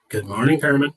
Good morning, Carmen.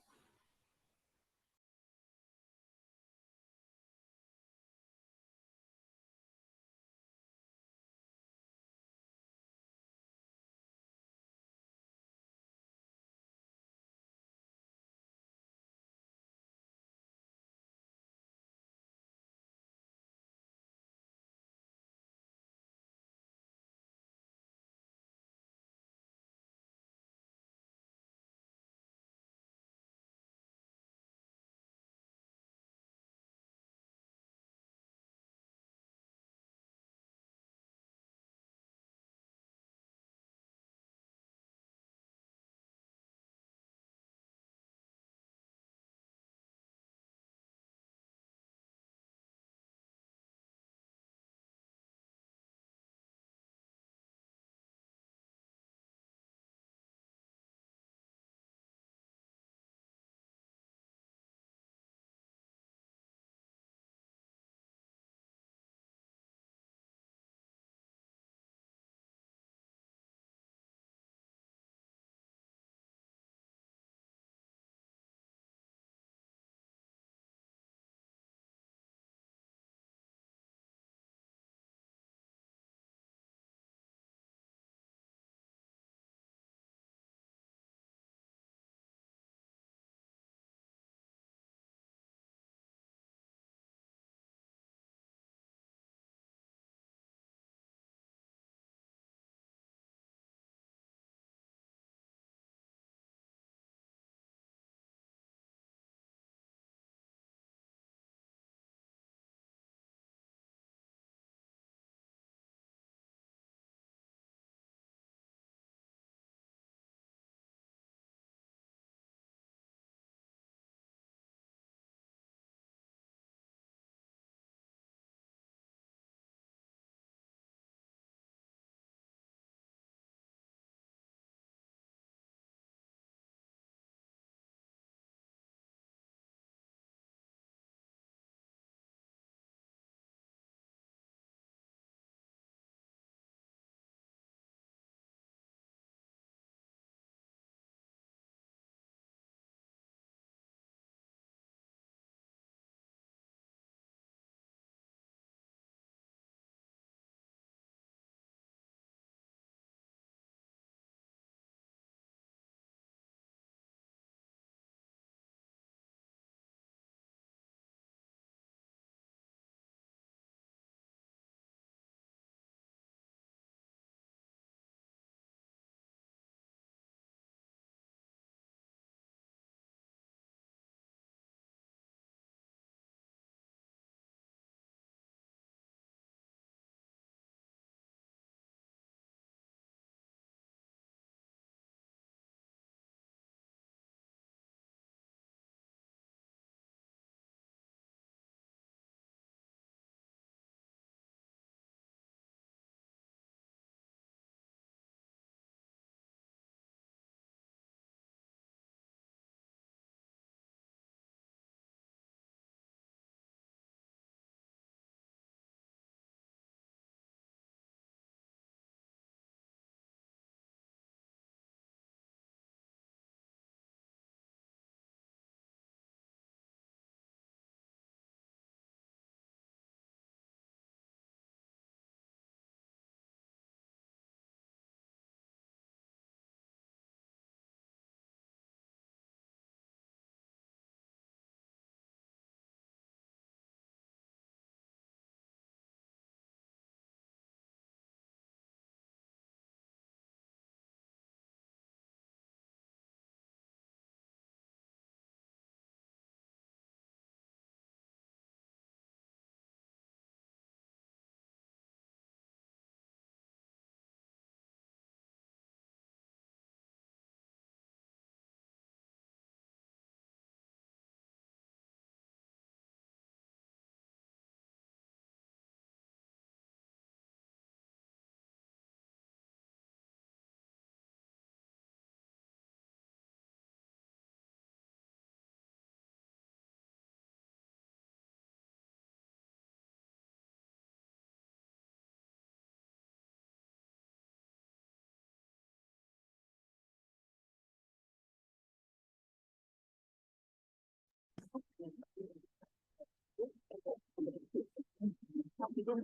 Wow,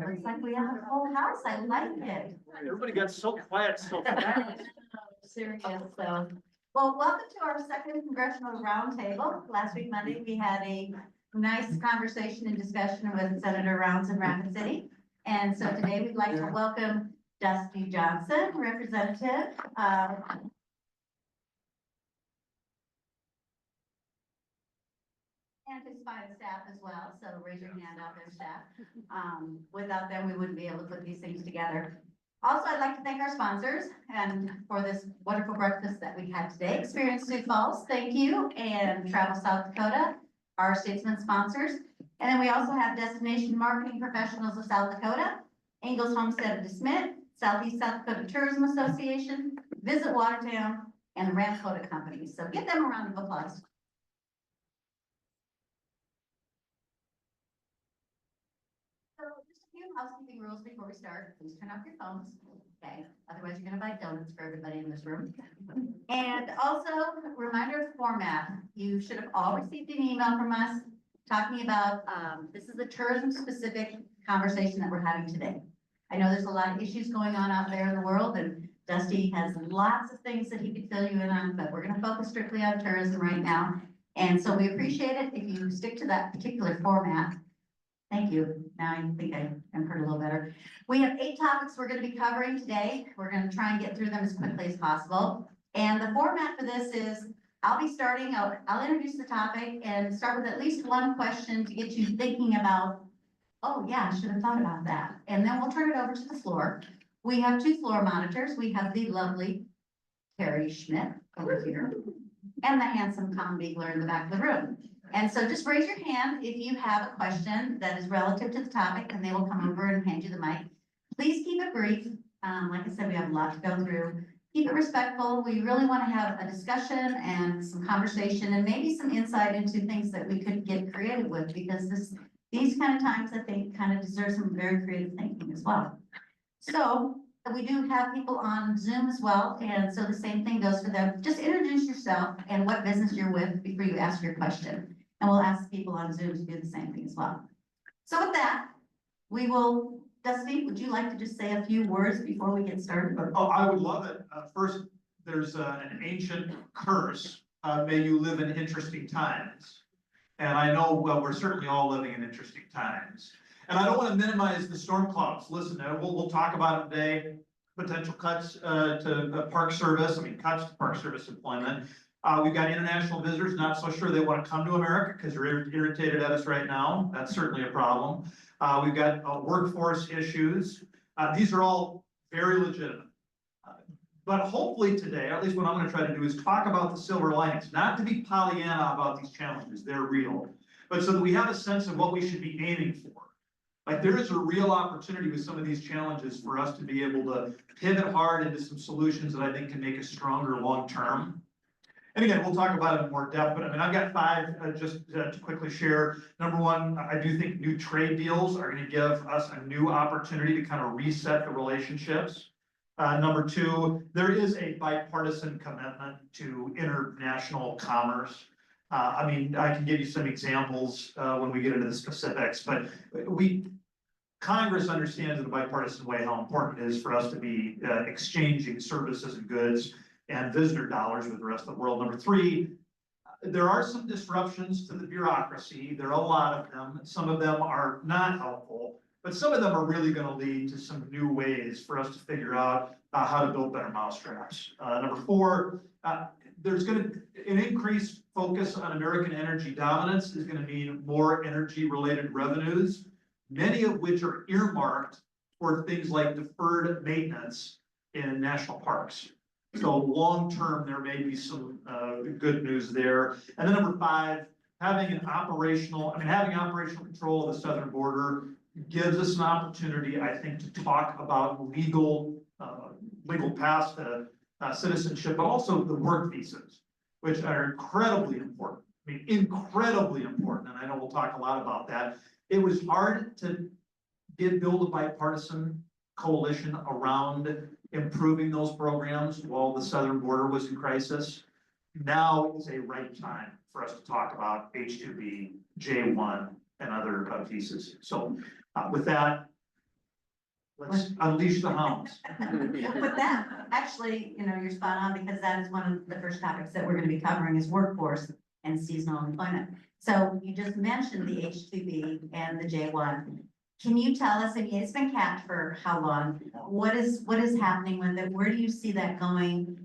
looks like we have a full house. I like it. Everybody got so quiet so fast. Serious, so. Well, welcome to our second Congressional Roundtable. Last week, Monday, we had a nice conversation and discussion with Senator Rounds in Rapid City. And so today we'd like to welcome Dusty Johnson, representative. And his fine staff as well, so raise your hand out there, staff. Without them, we wouldn't be able to put these things together. Also, I'd like to thank our sponsors and for this wonderful breakfast that we had today. Experience Sioux Falls, thank you, and Travel South Dakota, our statesman sponsors. And then we also have Destination Marketing Professionals of South Dakota, Ingalls Homestead of DeSmit, Southeast South Dakota Tourism Association, Visit Watertown, and the Ramcota Company. So give them a round of applause. So just a few housekeeping rules before we start. Please turn off your phones. Okay, otherwise you're gonna buy donuts for everybody in this room. And also, reminder of format. You should have all received an email from us talking about, this is a tourism specific conversation that we're having today. I know there's a lot of issues going on out there in the world, and Dusty has lots of things that he could fill you in on, but we're gonna focus strictly on tourism right now. And so we appreciate it if you stick to that particular format. Thank you. Now I think I am heard a little better. We have 8 topics we're going to be covering today. We're going to try and get through them as quickly as possible. And the format for this is I'll be starting, I'll introduce the topic and start with at least one question to get you thinking about, oh yeah, I should have thought about that. And then we'll turn it over to the floor. We have 2 floor monitors. We have the lovely Terry Schmidt over here and the handsome Tom Beagler in the back of the room. And so just raise your hand if you have a question that is relative to the topic, and they will come over and hand you the mic. Please keep it brief. Like I said, we have a lot to go through. Keep it respectful. We really want to have a discussion and some conversation and maybe some insight into things that we could get creative with, because these kind of times, I think, kind of deserve some very creative thinking as well. So we do have people on Zoom as well, and so the same thing goes for them. Just introduce yourself and what business you're with before you ask your question. And we'll ask people on Zoom to do the same thing as well. So with that, we will, Dusty, would you like to just say a few words before we get started? Oh, I would love it. First, there's an ancient curse. May you live in interesting times. And I know, well, we're certainly all living in interesting times. And I don't want to minimize the storm clouds. Listen, we'll talk about it today. Potential cuts to park service, cuts to park service employment. We've got international visitors, not so sure they want to come to America because they're irritated at us right now. That's certainly a problem. We've got workforce issues. These are all very legitimate. But hopefully today, or at least what I'm going to try to do, is talk about the silver linings, not to be Pollyanna about these challenges, they're real, but so that we have a sense of what we should be aiming for. Like there is a real opportunity with some of these challenges for us to be able to pivot hard into some solutions that I think can make us stronger long-term. And again, we'll talk about it in more depth, but I've got 5 just to quickly share. Number 1, I do think new trade deals are going to give us a new opportunity to kind of reset the relationships. Number 2, there is a bipartisan commitment to international commerce. I can give you some examples when we get into the specifics, but Congress understands in a bipartisan way how important it is for us to be exchanging services and goods and visitor dollars with the rest of the world. Number 3, there are some disruptions to the bureaucracy. There are a lot of them. Some of them are not helpful, but some of them are really going to lead to some new ways for us to figure out how to build better mousetraps. Number 4, there's going to an increased focus on American energy dominance is going to mean more energy related revenues, many of which are earmarked for things like deferred maintenance in national parks. So long-term, there may be some good news there. And then number 5, having operational control of the southern border gives us an opportunity, I think, to talk about legal paths to citizenship, but also the work visas, which are incredibly important. Incredibly important. And I know we'll talk a lot about that. It was hard to build a bipartisan coalition around improving those programs while the southern border was in crisis. now is a right time for us to talk about H-2B, J-1, and other visas. So with that, let's unleash the hounds. With that, actually, you're spot on, because that is one of the first topics that we're gonna be covering is workforce and seasonal employment. So you just mentioned the H-2B and the J-1. Can you tell us, I mean, it's been capped for how long? What is happening with it? Where do you see that going?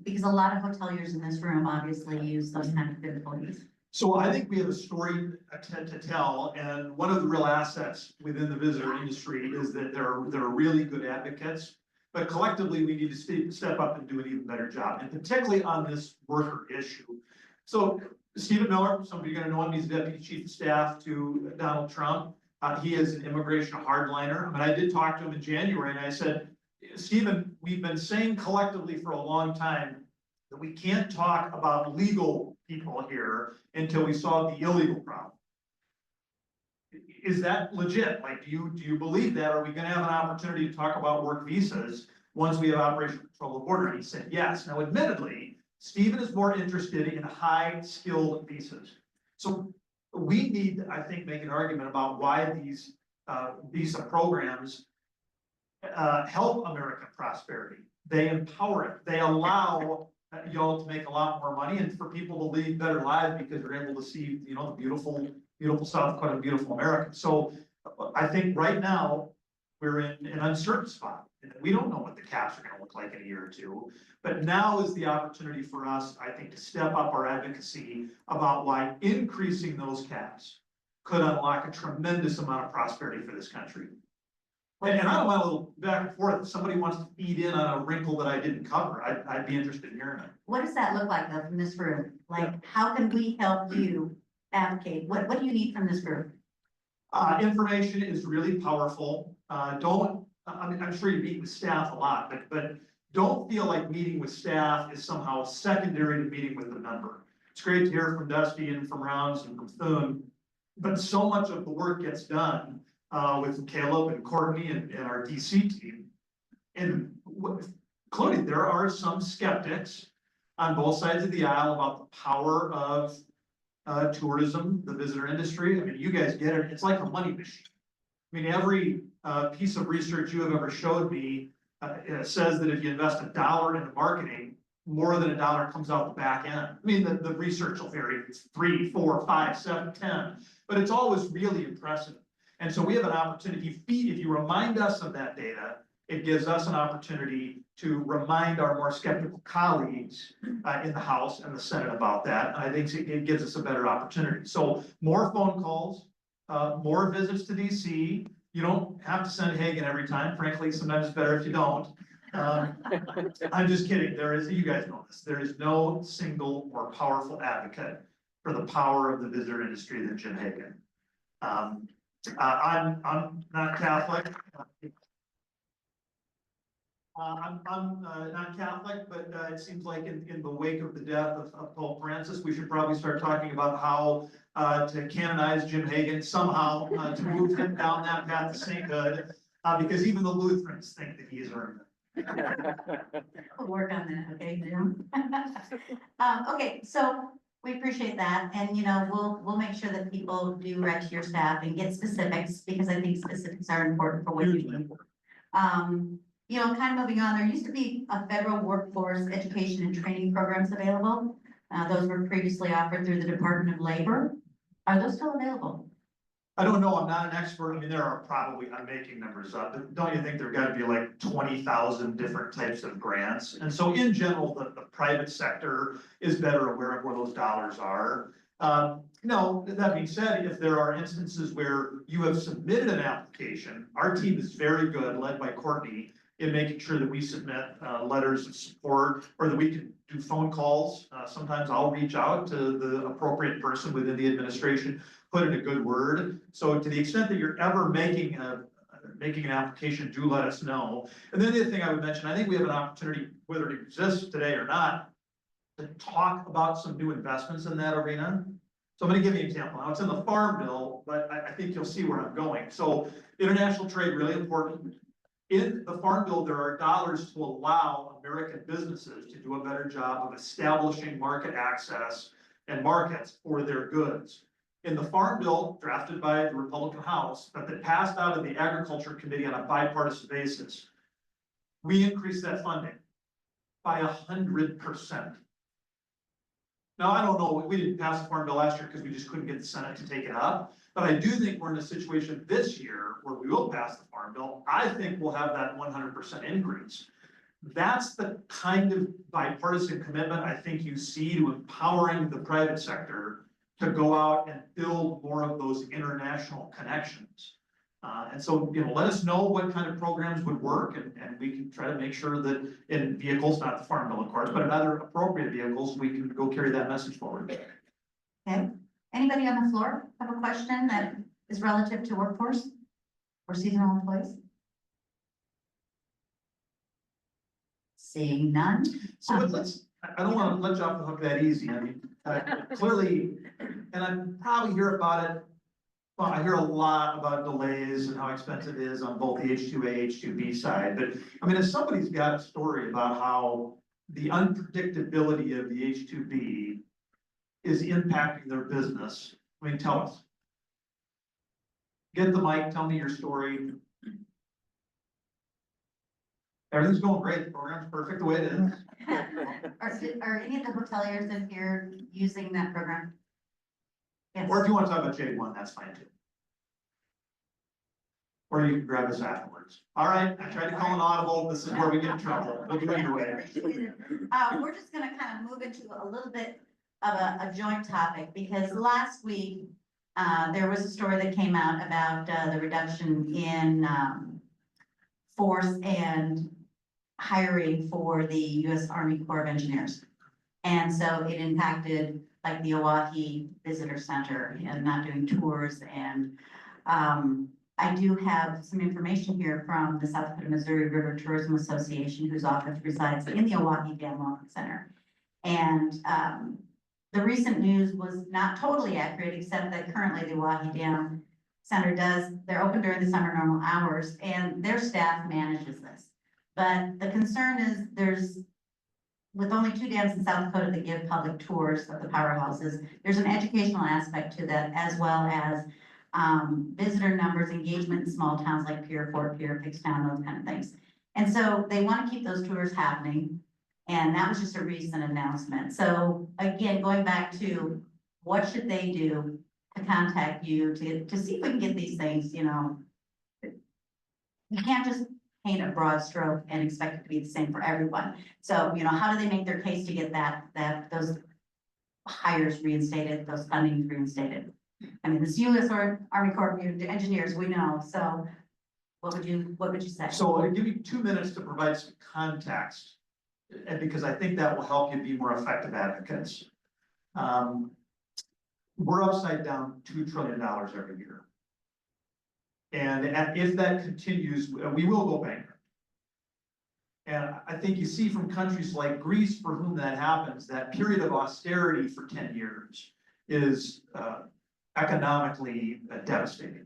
Because a lot of hoteliers in this room obviously use those kind of employees. So I think we have a story to tell, and one of the real assets within the visitor industry is that they're really good advocates. But collectively, we need to step up and do an even better job, and particularly on this worker issue. So Stephen Miller, some of you are gonna know him, he's Deputy Chief of Staff to Donald Trump. He is an immigration hardliner. I mean, I did talk to him in January and I said, Stephen, we've been saying collectively for a long time that we can't talk about legal people here until we solve the illegal problem. Is that legit? Like, do you believe that? Are we gonna have an opportunity to talk about work visas once we have operational control of the border? And he said, yes. Now, admittedly, Stephen is more interested in high-skilled visas. So we need, I think, make an argument about why these visa programs help American prosperity. They empower it. They allow y'all to make a lot more money and for people to lead better lives because they're able to see, the beautiful South Dakota, beautiful America. So I think right now we're in an uncertain spot. We don't know what the caps are going to look like in a year or two, but now is the opportunity for us, I think, to step up our advocacy about why increasing those caps could unlock a tremendous amount of prosperity for this country. And I don't want a little back and forth. If somebody wants to feed in on a wrinkle that I didn't cover, I'd be interested in hearing it. What does that look like though from this group? Like, how can we help you advocate? What do you need from this group? Information is really powerful. I'm sure you meet with staff a lot, but don't feel like meeting with staff is somehow secondary to meeting with the member. It's great to hear from Dusty and from Rounds and from Thune, but so much of the work gets done with Caleb and Courtney and our DC team. And including, there are some skeptics on both sides of the aisle about the power of tourism, the visitor industry. I mean, you guys get it. It's like a money machine. I mean, every piece of research you have ever showed me says that if you invest $1 into marketing, more than $1 comes out the back end. I mean, the research will vary. It's 3, 4, 5, 7, 10, but it's always really impressive. And so we have an opportunity, if you remind us of that data, it gives us an opportunity to remind our more skeptical colleagues in the House and the Senate about that. And I think it gives us a better opportunity. So more phone calls, more visits to DC. You don't have to send Hagen every time. Frankly, sometimes it's better if you don't. I'm just kidding. You guys know this. There is no single more powerful advocate for the power of the visitor industry than Jim Hagen. I'm not Catholic. I'm not Catholic, but it seems like in the wake of the death of Pope Francis, we should probably start talking about how to canonize Jim Hagen somehow, to move him down that path to sainthood, because even the Lutherans think that he has earned it. We'll work on that, okay, Jim? Okay, so we appreciate that, and we'll make sure that people do write to your staff and get specifics, because I think specifics are important for what you need. Kind of moving on, there used to be a federal workforce education and training programs available. Those were previously offered through the Department of Labor. Are those still available? I don't know, I'm not an expert. I mean, there are probably, I'm making numbers up, but don't you think there got to be like 20,000 different types of grants? And so in general, the private sector is better aware of where those dollars are. No, that being said, if there are instances where you have submitted an application, our team is very good, led by Courtney, in making sure that we submit letters of support, or that we can do phone calls. Sometimes I'll reach out to the appropriate person within the administration, put in a good word. So to the extent that you're ever making an application, do let us know. And then the other thing I would mention, I think we have an opportunity, whether it exists today or not, to talk about some new investments in that arena. So I'm going to give you an example. Now, it's in the Farm Bill, but I think you'll see where I'm going. So international trade, really important. In the Farm Bill, there are dollars to allow American businesses to do a better job of establishing market access and markets for their goods. In the Farm Bill drafted by the Republican House, but that passed out of the Agriculture Committee on a bipartisan basis, we increased that funding by 100%. Now, I don't know, we didn't pass the Farm Bill last year because we just couldn't get the Senate to take it up. But I do think we're in a situation this year where we will pass the Farm Bill. I think we'll have that 100% increase. That's the kind of bipartisan commitment I think you see to empowering the private sector to go out and build more of those international connections. And so, let us know what kind of programs would work, and we can try to make sure that in vehicles, not the Farm Bill, of course, but in other appropriate vehicles, we can go carry that message forward. Okay, anybody on the floor have a question that is relative to workforce or seasonal employees? Seeing none. So I don't wanna let you off the hook that easy. I mean, clearly, and I probably hear about it. Well, I hear a lot about delays and how expensive it is on both the H2A, H2B side, but I mean, if somebody's got a story about how the unpredictability of the H2B is impacting their business, I mean, tell us. Get the mic, tell me your story. Everything's going great, the program's perfect the way it is. Are any of the hoteliers in here using that program? Yes. Or if you wanna talk about J1, that's fine too. Or you can grab us afterwards. All right, I tried to call an audible, this is where we get in trouble, we'll do it anyway. We're just gonna kind of move into a little bit of a joint topic, because last week, there was a story that came out about, the reduction in, force and hiring for the U.S. Army Corps of Engineers. And so it impacted like the Oahe Visitor Center and not doing tours. And I do have some information here from the South Dakota Missouri River Tourism Association, whose office resides in the Oahe Dam Welcome Center. And the recent news was not totally accurate, except that currently the Oahe Dam Center they're open during the summer normal hours, and their staff manages this. But the concern is with only 2 dams in South Dakota that give public tours of the powerhouses, there's an educational aspect to that, as well as visitor numbers, engagement in small towns like Pier, Fort Pierre, Pickstown, those kind of things. And so they want to keep those tours happening. And that was just a recent announcement. So again, going back to what should they do to contact you to see if we can get these things, you can't just paint a broad stroke and expect it to be the same for everyone. So, how do they make their case to get those hires reinstated, those fundings reinstated? I mean, this U.S. Army Corps of Engineers, we know. So what would you say? So I'll give you 2 minutes to provide some context, and because I think that will help you be more effective advocates. We're upside down $2 trillion every year. And if that continues, we will go bankrupt. And I think you see from countries like Greece, for whom that happens, that period of austerity for 10 years is economically devastating.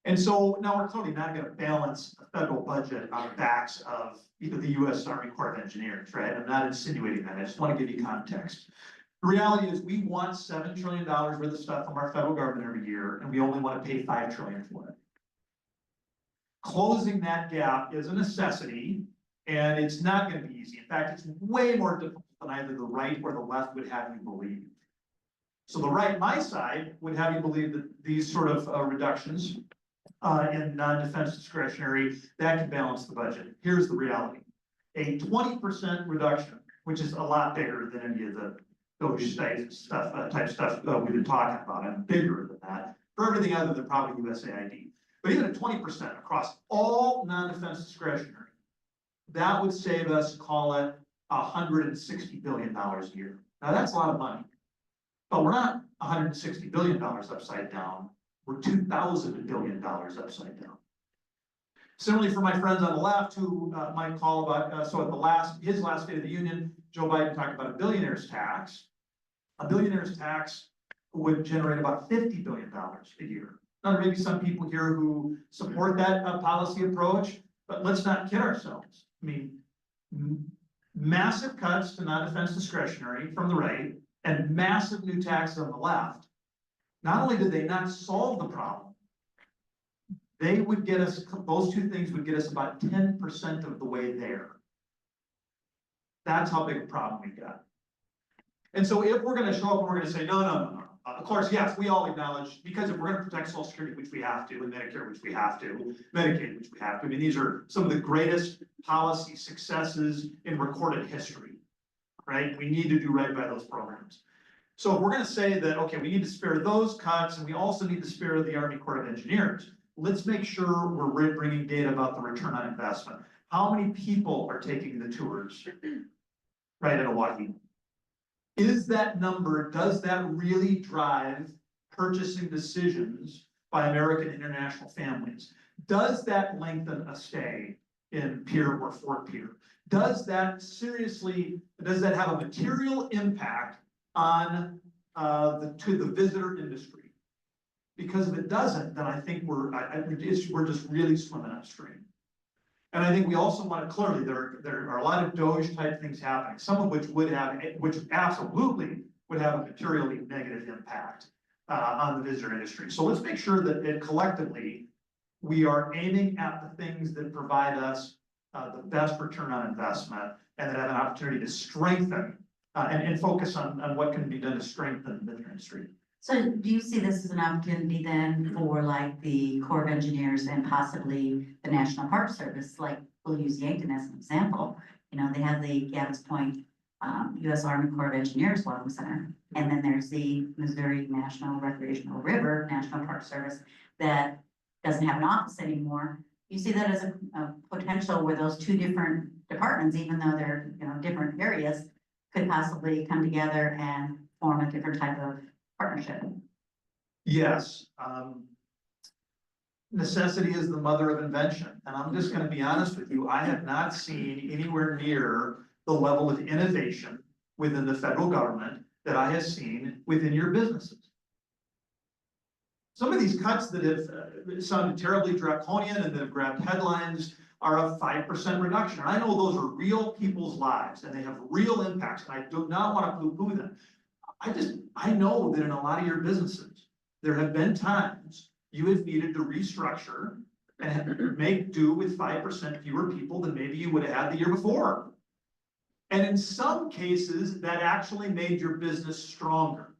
And so now we're clearly not going to balance a federal budget on the backs of either the U.S. Army Corps of Engineers, right? I'm not insinuating that, I just want to give you context. The reality is we want $7 trillion worth of stuff from our federal government every year, and we only want to pay $5 trillion for it. Closing that gap is a necessity, and it's not going to be easy. In fact, it's way more difficult than either the right or the left would have you believe. So the right, my side, would have you believe that these sort of reductions in non-defense discretionary, that can balance the budget. Here's the reality. A 20% reduction, which is a lot bigger than any of the type stuff we've been talking about, and bigger than that, for everything other than probably USAID. But even at 20% across all non-defense discretionary, that would save us, call it, $160 billion a year. Now that's a lot of money, but we're not $160 billion upside down. We're $2,000 billion upside down. Similarly, for my friends on the left who might call about, so at his last State of the Union, Joe Biden talked about a billionaire's tax. A billionaire's tax would generate about $50 billion a year. Now, there may be some people here who support that policy approach, but let's not kid ourselves. I mean, massive cuts to non-defense discretionary from the right and massive new taxes on the left. Not only did they not solve the problem, they would get us, those two things would get us about 10% of the way there. That's how big a problem we got. And so if we're gonna show up and we're gonna say, no. Of course, yes, we all acknowledge, because if we're gonna protect Social Security, which we have to, and Medicare, which we have to, Medicaid, which we have to, I mean, these are some of the greatest policy successes in recorded history, right? We need to do right by those programs. So if we're gonna say that, okay, we need to spare those cuts, and we also need to spare the Army Corps of Engineers, let's make sure we're bringing data about the return on investment. How many people are taking the tours, right, at Hawaii? Is that number, does that really drive purchasing decisions by American international families? Does that lengthen a stay in Pier or Fort Pier? Does that have a material impact on the visitor industry? Because if it doesn't, then I think we're just really swimming upstream. And I think we also want to clearly, there are a lot of Doge type things happening, some of which absolutely would have a materially negative impact on the visitor industry. So let's make sure that collectively, we are aiming at the things that provide us the best return on investment and that have an opportunity to strengthen and focus on what can be done to strengthen the visitor industry. So do you see this as an opportunity then for like the Corps of Engineers and possibly the National Park Service? Like, we'll use Yankton as an example. You know, they have the Gavin's Point U.S. Army Corps of Engineers Welcome Center. And then there's the Missouri National Recreational River National Park Service that doesn't have an office anymore. You see that as a potential where those two different departments, even though they're, you know, different areas, could possibly come together and form a different type of partnership. Yes. Necessity is the mother of invention. And I'm just going to be honest with you, I have not seen anywhere near the level of innovation within the federal government that I have seen within your businesses. Some of these cuts that have sounded terribly draconian and that have grabbed headlines are a 5% reduction. And I know those are real people's lives and they have real impacts, and I do not want to poo-poo them. I know that in a lot of your businesses, there have been times you have needed to restructure and make do with 5% fewer people than maybe you would have had the year before. And in some cases, that actually made your business stronger.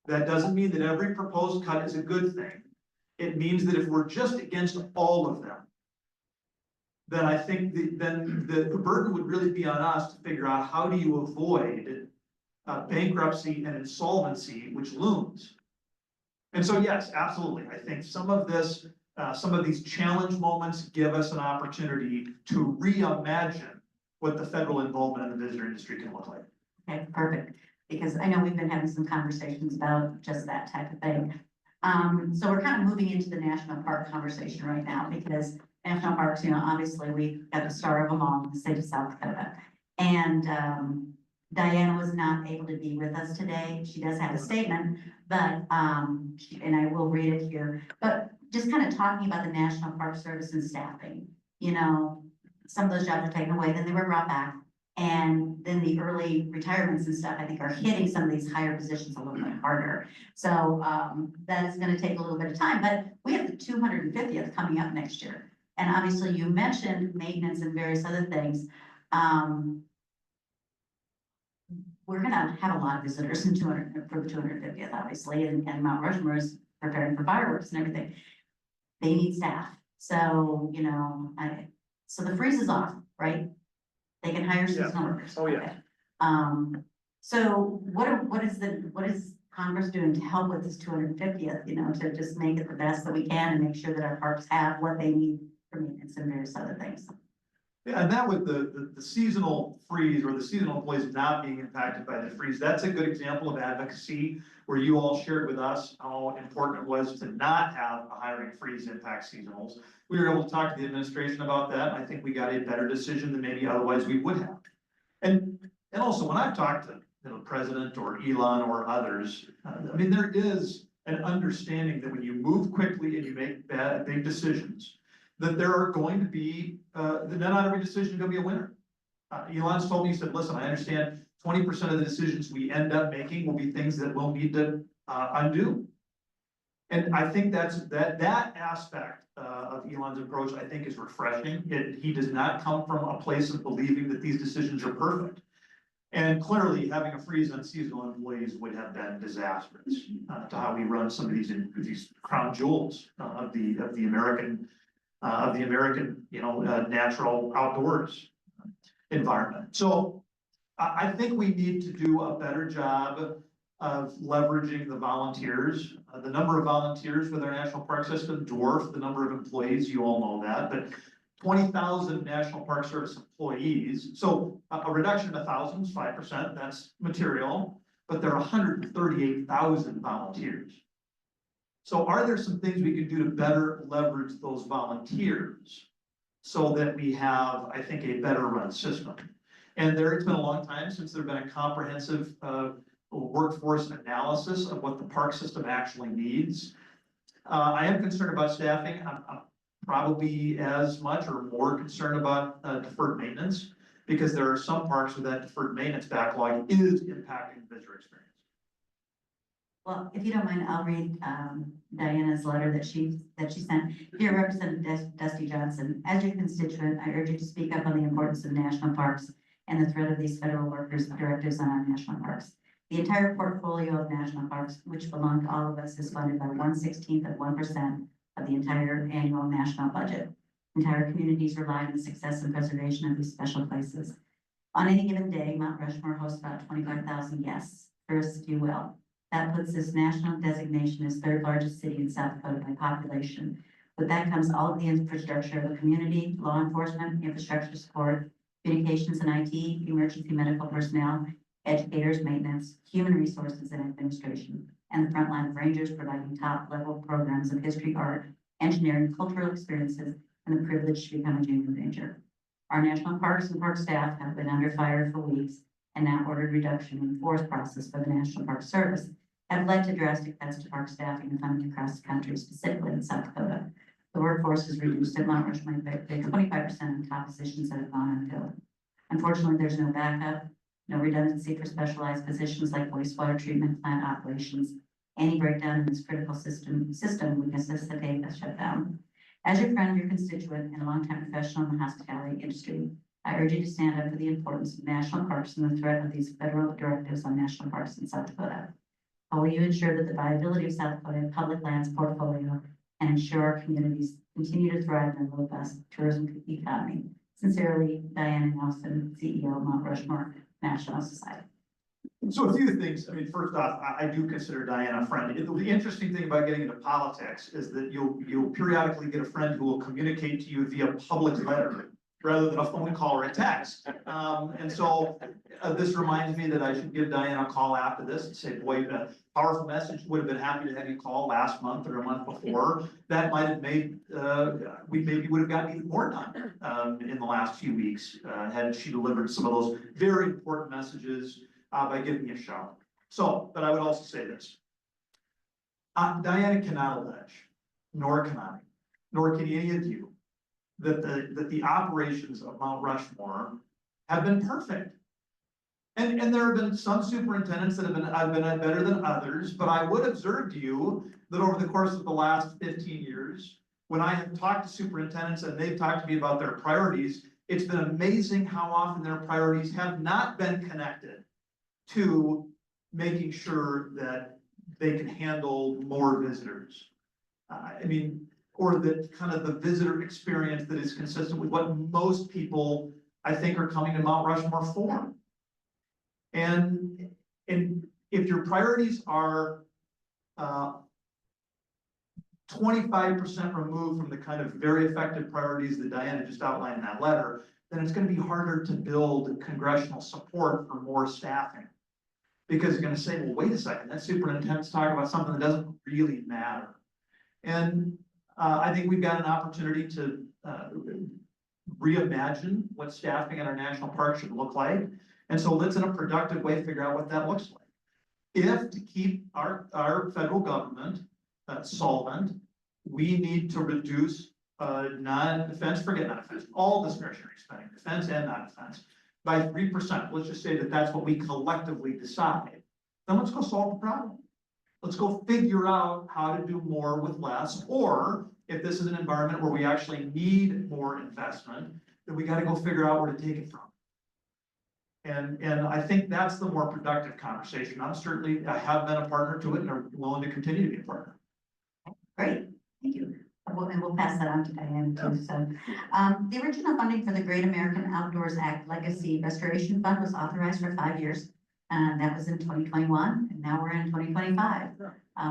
That doesn't mean that every proposed cut is a good thing. It means that if we're just against all of them, then I think the burden would really be on us to figure out how do you avoid bankruptcy and insolvency, which looms. And so, yes, absolutely. I think some of these challenge moments give us an opportunity to reimagine what the federal involvement in the visitor industry can look like. Okay, perfect. Because I know we've been having some conversations about just that type of thing. So we're kind of moving into the national park conversation right now, because national parks, you know, obviously we've got the star of them all in the state of South Dakota. And Diana was not able to be with us today. She does have a statement, but, and I will read it here, but just kind of talking about the National Park Service and staffing. You know, some of those jobs were taken away, then they were brought back. And then the early retirements and stuff, I think, are hitting some of these higher positions a little bit harder. So that's going to take a little bit of time, but we have the 250th coming up next year. And obviously you mentioned maintenance and various other things. We're going to have a lot of visitors in for the 250th, obviously, and Mount Rushmore is preparing for fireworks and everything. They need staff. So, you know, so the freeze is off, right? They can hire seasonal workers. Oh, yeah. Okay. So what is Congress doing to help with this 250th, you know, to just make it the best that we can and make sure that our parks have what they need for maintenance and various other things? Yeah, and that with the seasonal freeze or the seasonal employees not being impacted by the freeze, that's a good example of advocacy where you all shared with us how important it was to not have a hiring freeze impact seasonals. We were able to talk to the administration about that. And I think we got a better decision than maybe otherwise we would have. And also when I've talked to the president or Elon or others, I mean, there is and understanding that when you move quickly and you make big decisions, that there are going to be, that not every decision is gonna be a winner. Elon's told me, he said, listen, I understand 20% of the decisions we end up making will be things that we'll need to undo. And I think that aspect of Elon's approach, I think, is refreshing. He does not come from a place of believing that these decisions are perfect. And clearly, having a freeze on seasonal employees would have been disastrous to how we run some of these crown jewels of the American natural outdoors environment. So I think we need to do a better job of leveraging the volunteers. The number of volunteers with our national park system dwarf the number of employees, you all know that, but 20,000 National Park Service employees. So a reduction of 1,000 is 5%, that's material, but there are 138,000 volunteers. So are there some things we can do to better leverage those volunteers so that we have, I think, a better run system? And it's been a long time since there's been a comprehensive workforce analysis of what the park system actually needs. I am concerned about staffing. I'm probably as much or more concerned about deferred maintenance, because there are some parks where that deferred maintenance backlog is impacting the visitor experience. Well, if you don't mind, I'll read Diana's letter that she sent. Dear Representative Dusty Johnson, as your constituent, I urge you to speak up on the importance of national parks and the threat of these federal workers' directives on our national parks. The entire portfolio of national parks, which belong to all of us, is funded by 1/16 of 1% of the entire annual national budget. Entire communities rely on the success and preservation of these special places. On any given day, Mount Rushmore hosts about 25,000 guests, tourists, if you will. That puts this national designation as third largest city in South Dakota by population. With that comes all of the infrastructure of the community, law enforcement, infrastructure support, communications and IT, emergency medical personnel, educators, maintenance, human resources, and administration, and the front line of rangers providing top-level programs of history, art, engineering, cultural experiences, and the privilege to become a junior ranger. Our national parks and park staff have been under fire for weeks, and now ordered reduction in force process by the National Park Service have led to drastic cuts to park staffing and funding across the country, specifically in South Dakota. The workforce is reduced at Mount Rushmore by 25% in top positions that have gone unfilled. Unfortunately, there's no backup, no redundancy for specialized positions like wastewater treatment plant operations. Any breakdown in this critical system would necessitate a shutdown. As your friend, your constituent, and a longtime professional in the hospitality industry, I urge you to stand up for the importance of national parks and the threat of these federal directives on national parks in South Dakota. How will you ensure that the viability of South Dakota public lands portfolio and ensure our communities continue to thrive in a robust tourism economy? Sincerely, Diana Nelson, CEO of Mount Rushmore National Society. So a few things. I mean, first off, I do consider Diana a friend. The interesting thing about getting into politics is that you'll periodically get a friend who will communicate to you via public letter rather than a phone call or a text. And so this reminds me that I should give Diana a call after this and say, boy, a powerful message. Would have been happy to have you call last month or a month before. That might have made, we maybe would have gotten even more done in the last few weeks had she delivered some of those very important messages by giving me a shout. So, but I would also say this. Diana cannot allege, nor can I, nor can any of you, that the operations of Mount Rushmore have been perfect. And there have been some superintendents that have been better than others, but I would observe to you that over the course of the last 15 years, when I have talked to superintendents and they've talked to me about their priorities, it's been amazing how often their priorities have not been connected to making sure that they can handle more visitors. I mean, or that kind of the visitor experience that is consistent with what most people, I think, are coming to Mount Rushmore for. And if your priorities are 25% removed from the kind of very effective priorities that Diana just outlined in that letter, then it's going to be harder to build congressional support for more staffing. Because you're going to say, well, wait a second, that superintendent's talking about something that doesn't really matter. And I think we've got an opportunity to reimagine what staffing at our national park should look like. And so let's, in a productive way, figure out what that looks like. if to keep our federal government solvent, we need to reduce non-defense, forget non-defense, all discretionary spending, defense and non-defense, by 3%. Let's just say that that's what we collectively decide. Then let's go solve the problem. Let's go figure out how to do more with less, or if this is an environment where we actually need more investment, then we got to go figure out where to take it from. And I think that's the more productive conversation. I have been a partner to it and are willing to continue to be a partner. Great, thank you. And we'll pass that on to Diane too. So, the original funding for the Great American Outdoors Act Legacy Restoration Fund was authorized for 5 years. And that was in 2021, and now we're in 2025.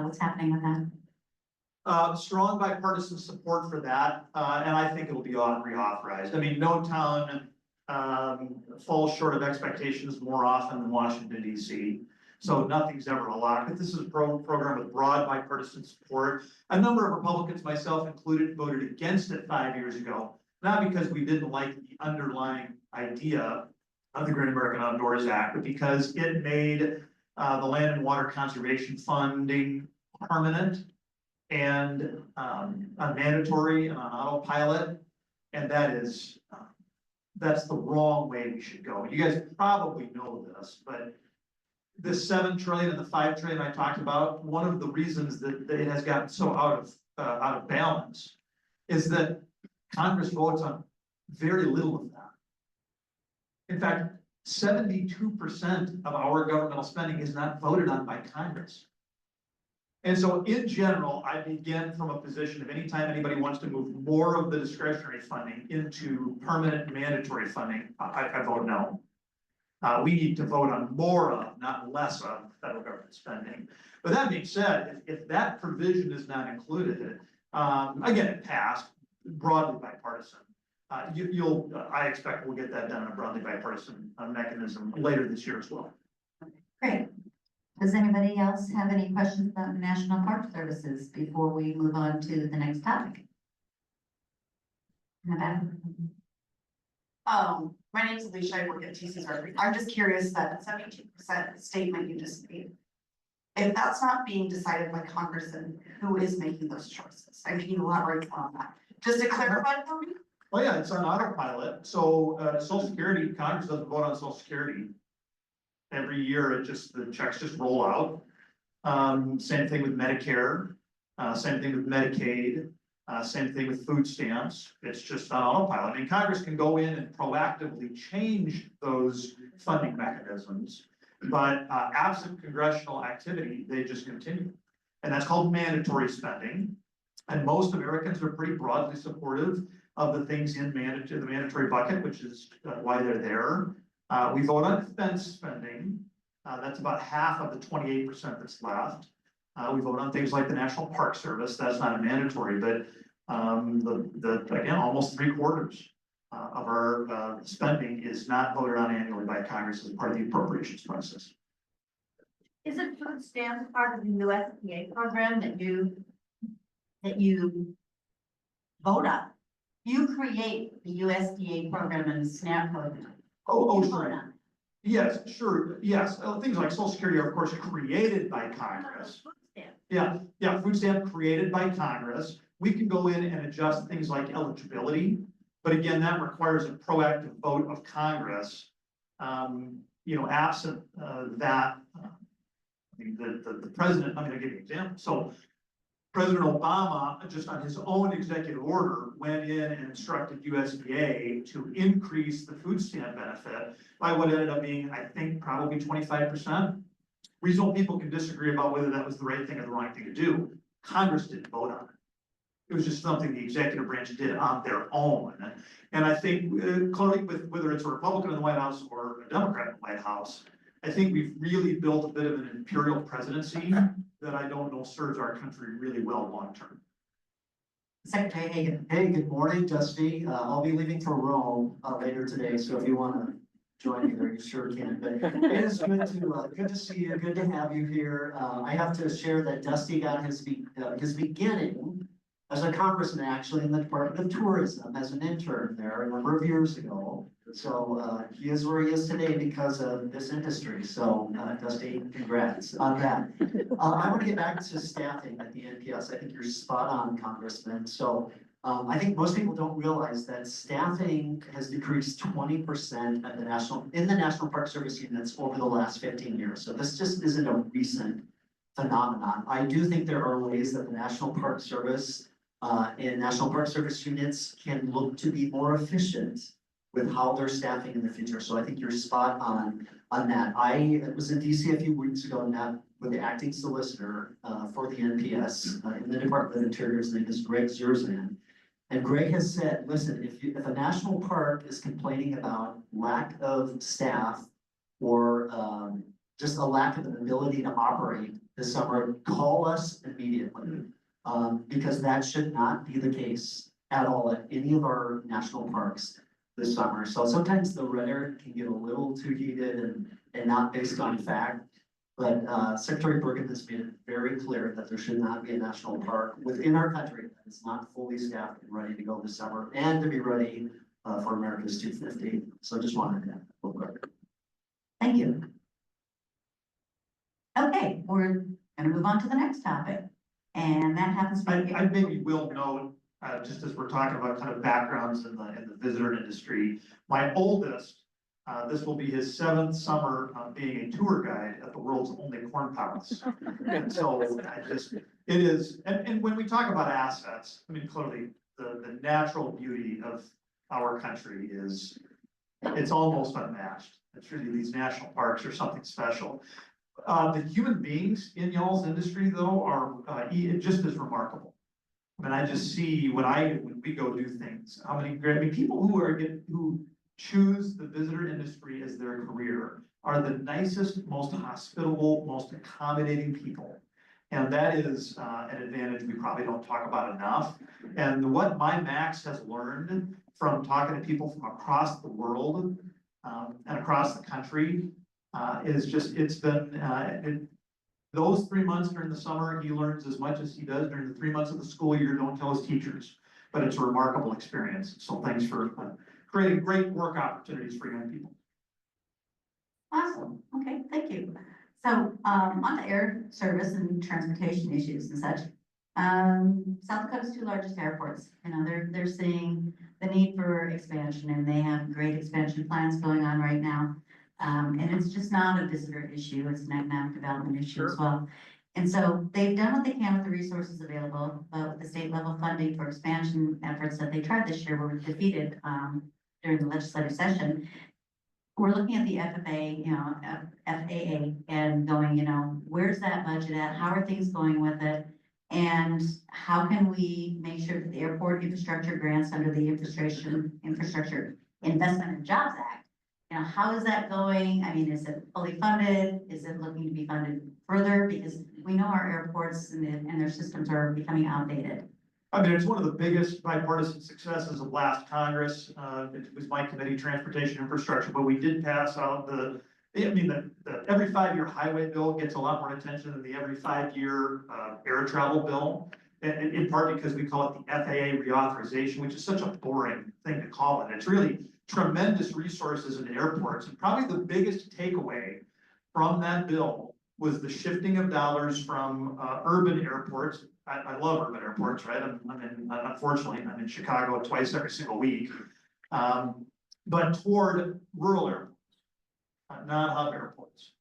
What's happening with that? Strong bipartisan support for that, and I think it will be reauthorized. I mean, no town falls short of expectations more often than Washington DC. So nothing's ever a lock, but this is a program with broad bipartisan support. A number of Republicans, myself included, voted against it 5 years ago, not because we didn't like the underlying idea of the Great American Outdoors Act, but because it made the land and water conservation funding permanent and mandatory and on autopilot. And that's the wrong way we should go. You guys probably know this, but this 7 trillion and the 5 trillion I talked about, one of the reasons that it has gotten so out of balance is that Congress votes on very little of that. In fact, 72% of our governmental spending is not voted on by Congress. And so in general, I begin from a position of anytime anybody wants to move more of the discretionary funding into permanent mandatory funding, I vote no. We need to vote on more of, not less of, federal government spending. But that being said, if that provision is not included, again, it passed broadly bipartisan. I expect we'll get that done in a broadly bipartisan mechanism later this year as well. Great. Does anybody else have any questions about the National Park Services before we move on to the next topic? Nevada? My name is Alicia, I work at TC's Artery. I'm just curious that 72% statement you just made. If that's not being decided by Congress, then who is making those choices? And can you elaborate on that? Just to clarify for me? Oh yeah, it's on autopilot. So Social Security, Congress doesn't vote on Social Security. Every year, the checks just roll out. Same thing with Medicare, same thing with Medicaid, same thing with food stamps. It's just on autopilot. I mean, Congress can go in and proactively change those funding mechanisms, but absent congressional activity, they just continue. And that's called mandatory spending. And most Americans are pretty broadly supportive of the things in the mandatory bucket, which is why they're there. We vote on defense spending. That's about half of the 28% that's left. We vote on things like the National Park Service. That's not a mandatory, but again, almost 3/4 of our spending is not voted on annually by Congress as part of the appropriations process. Isn't food stamps part of the USDA program that you vote on? You create the USDA program and the SNAP program. Oh, You vote sure. on it. Yes, sure. Yes. Things like Social Security are of course created by Congress. Food stamp. Yeah, food stamp created by Congress. We can go in and adjust things like eligibility, but again, that requires a proactive vote of Congress. Absent that, the president, I'm gonna give you an example. So President Obama, just on his own executive order, went in and instructed USDA to increase the food stamp benefit by what ended up being, I think, probably 25%. Reasonable people can disagree about whether that was the right thing or the wrong thing to do. Congress didn't vote on it. It was just something the executive branch did on their own. And I think clearly with whether it's a Republican in the White House or a Democrat in the White House, I think we've really built a bit of an imperial presidency that I don't know serves our country really well long-term. Secretary Hagan. Hey, good morning, Dusty. I'll be leaving for Rome later today, so if you want to join me there, you sure can. But it is good to see you. Good to have you here. I have to share that Dusty got his beginning as a congressman, actually in the Department of Tourism, as an intern there a number of years ago. So, he is where he is today because of this industry. So, Dusty, congrats on that. I want to get back to staffing at the NPS. I think you're spot on, Congressman. So, I think most people don't realize that staffing has decreased 20% at in the National Park Service units over the last 15 years. So this just isn't a recent phenomenon. I do think there are ways that the National Park Service and National Park Service units can look to be more efficient with how they're staffing in the future. So I think you're spot on that. I was in DC a few weeks ago and met with the acting solicitor for the NPS in the Department of Interior. His name is Greg Zerzan. And Greg has said, listen, if a national park is complaining about lack of staff or just a lack of an ability to operate this summer, call us immediately. Because that should not be the case at all at any of our national parks this summer. So sometimes the rhetoric can get a little too heated and not based on fact. But Secretary Bergen has made it very clear that there should not be a national park within our country that is not fully staffed and ready to go this summer and to be ready for America's 250. So just wanted that real quick. Thank you. Okay, we're gonna move on to the next topic. And that happens to be. I maybe will note, just as we're talking about kind of backgrounds in the visitor industry, my oldest, this will be his 7th summer being a tour guide at the world's only corn palace. And so it is, and when we talk about assets, I mean, clearly the natural beauty of our country is, it's almost unmatched. It's really, these national parks are something special. The human beings in y'all's industry though are just as remarkable. I mean, I just see when we go do things, how many people who choose the visitor industry as their career are the nicest, most hospitable, most accommodating people. And that is an advantage we probably don't talk about enough. And what my Max has learned from talking to people from across the world and across the country is just, it's been, those 3 months during the summer, he learns as much as he does during the 3 months of the school year. Don't tell his teachers, but it's a remarkable experience. So thanks for creating great work opportunities for young people. Awesome, okay, thank you. So, on to air service and transportation issues and such. South Dakota's 2 largest airports, you know, they're seeing the need for expansion and they have great expansion plans going on right now. And it's just not a visitor issue, it's an economic development issue as well. And so they've done what they can with the resources available, but with the state level funding for expansion efforts that they tried this year were defeated, during the legislative session. We're looking at the FAA, you know, FAA and going, you know, where's that budget at? How are things going with it? And how can we make sure that the airport infrastructure grants under the Infrastructure Investment and Jobs Act, you know, how is that going? I mean, is it fully funded? Is it looking to be funded further? Because we know our airports and their systems are becoming outdated. I mean, it's one of the biggest bipartisan successes of last Congress. It was my committee, Transportation Infrastructure, but we did pass out the every 5-year highway bill gets a lot more attention than the every 5-year air travel bill. In part because we call it the FAA reauthorization, which is such a boring thing to call it. It's really tremendous resources in airports. And probably the biggest takeaway from that bill was the shifting of dollars from urban airports. I love urban airports, right? Unfortunately, I'm in Chicago twice every single week. But toward rural airports, non-hub airports.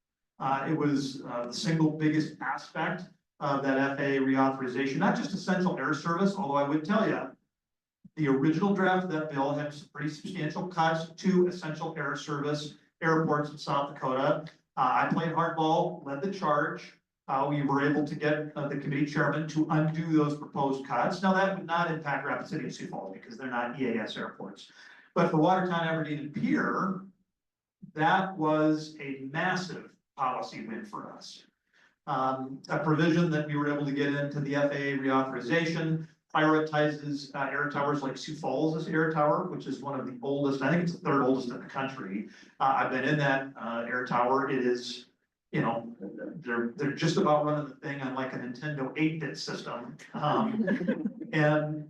It was the single biggest aspect of that FAA reauthorization, not just essential air service, although I would tell you, the original draft of that bill had some pretty substantial cuts to essential air service airports in South Dakota. I played hardball, led the charge. We were able to get the committee chairman to undo those proposed cuts. Now that would not impact Rapid City and Sioux Falls because they're not EAS airports. But for Watertown, Aberdeen, and Pierre, that was a massive policy win for us. A provision that we were able to get into the FAA reauthorization prioritizes air towers like Sioux Falls' air tower, which is one of the oldest, I think it's the 3rd oldest in the country. I've been in that air tower. It is, you know, they're just about running the thing on like a Nintendo 8-bit system. And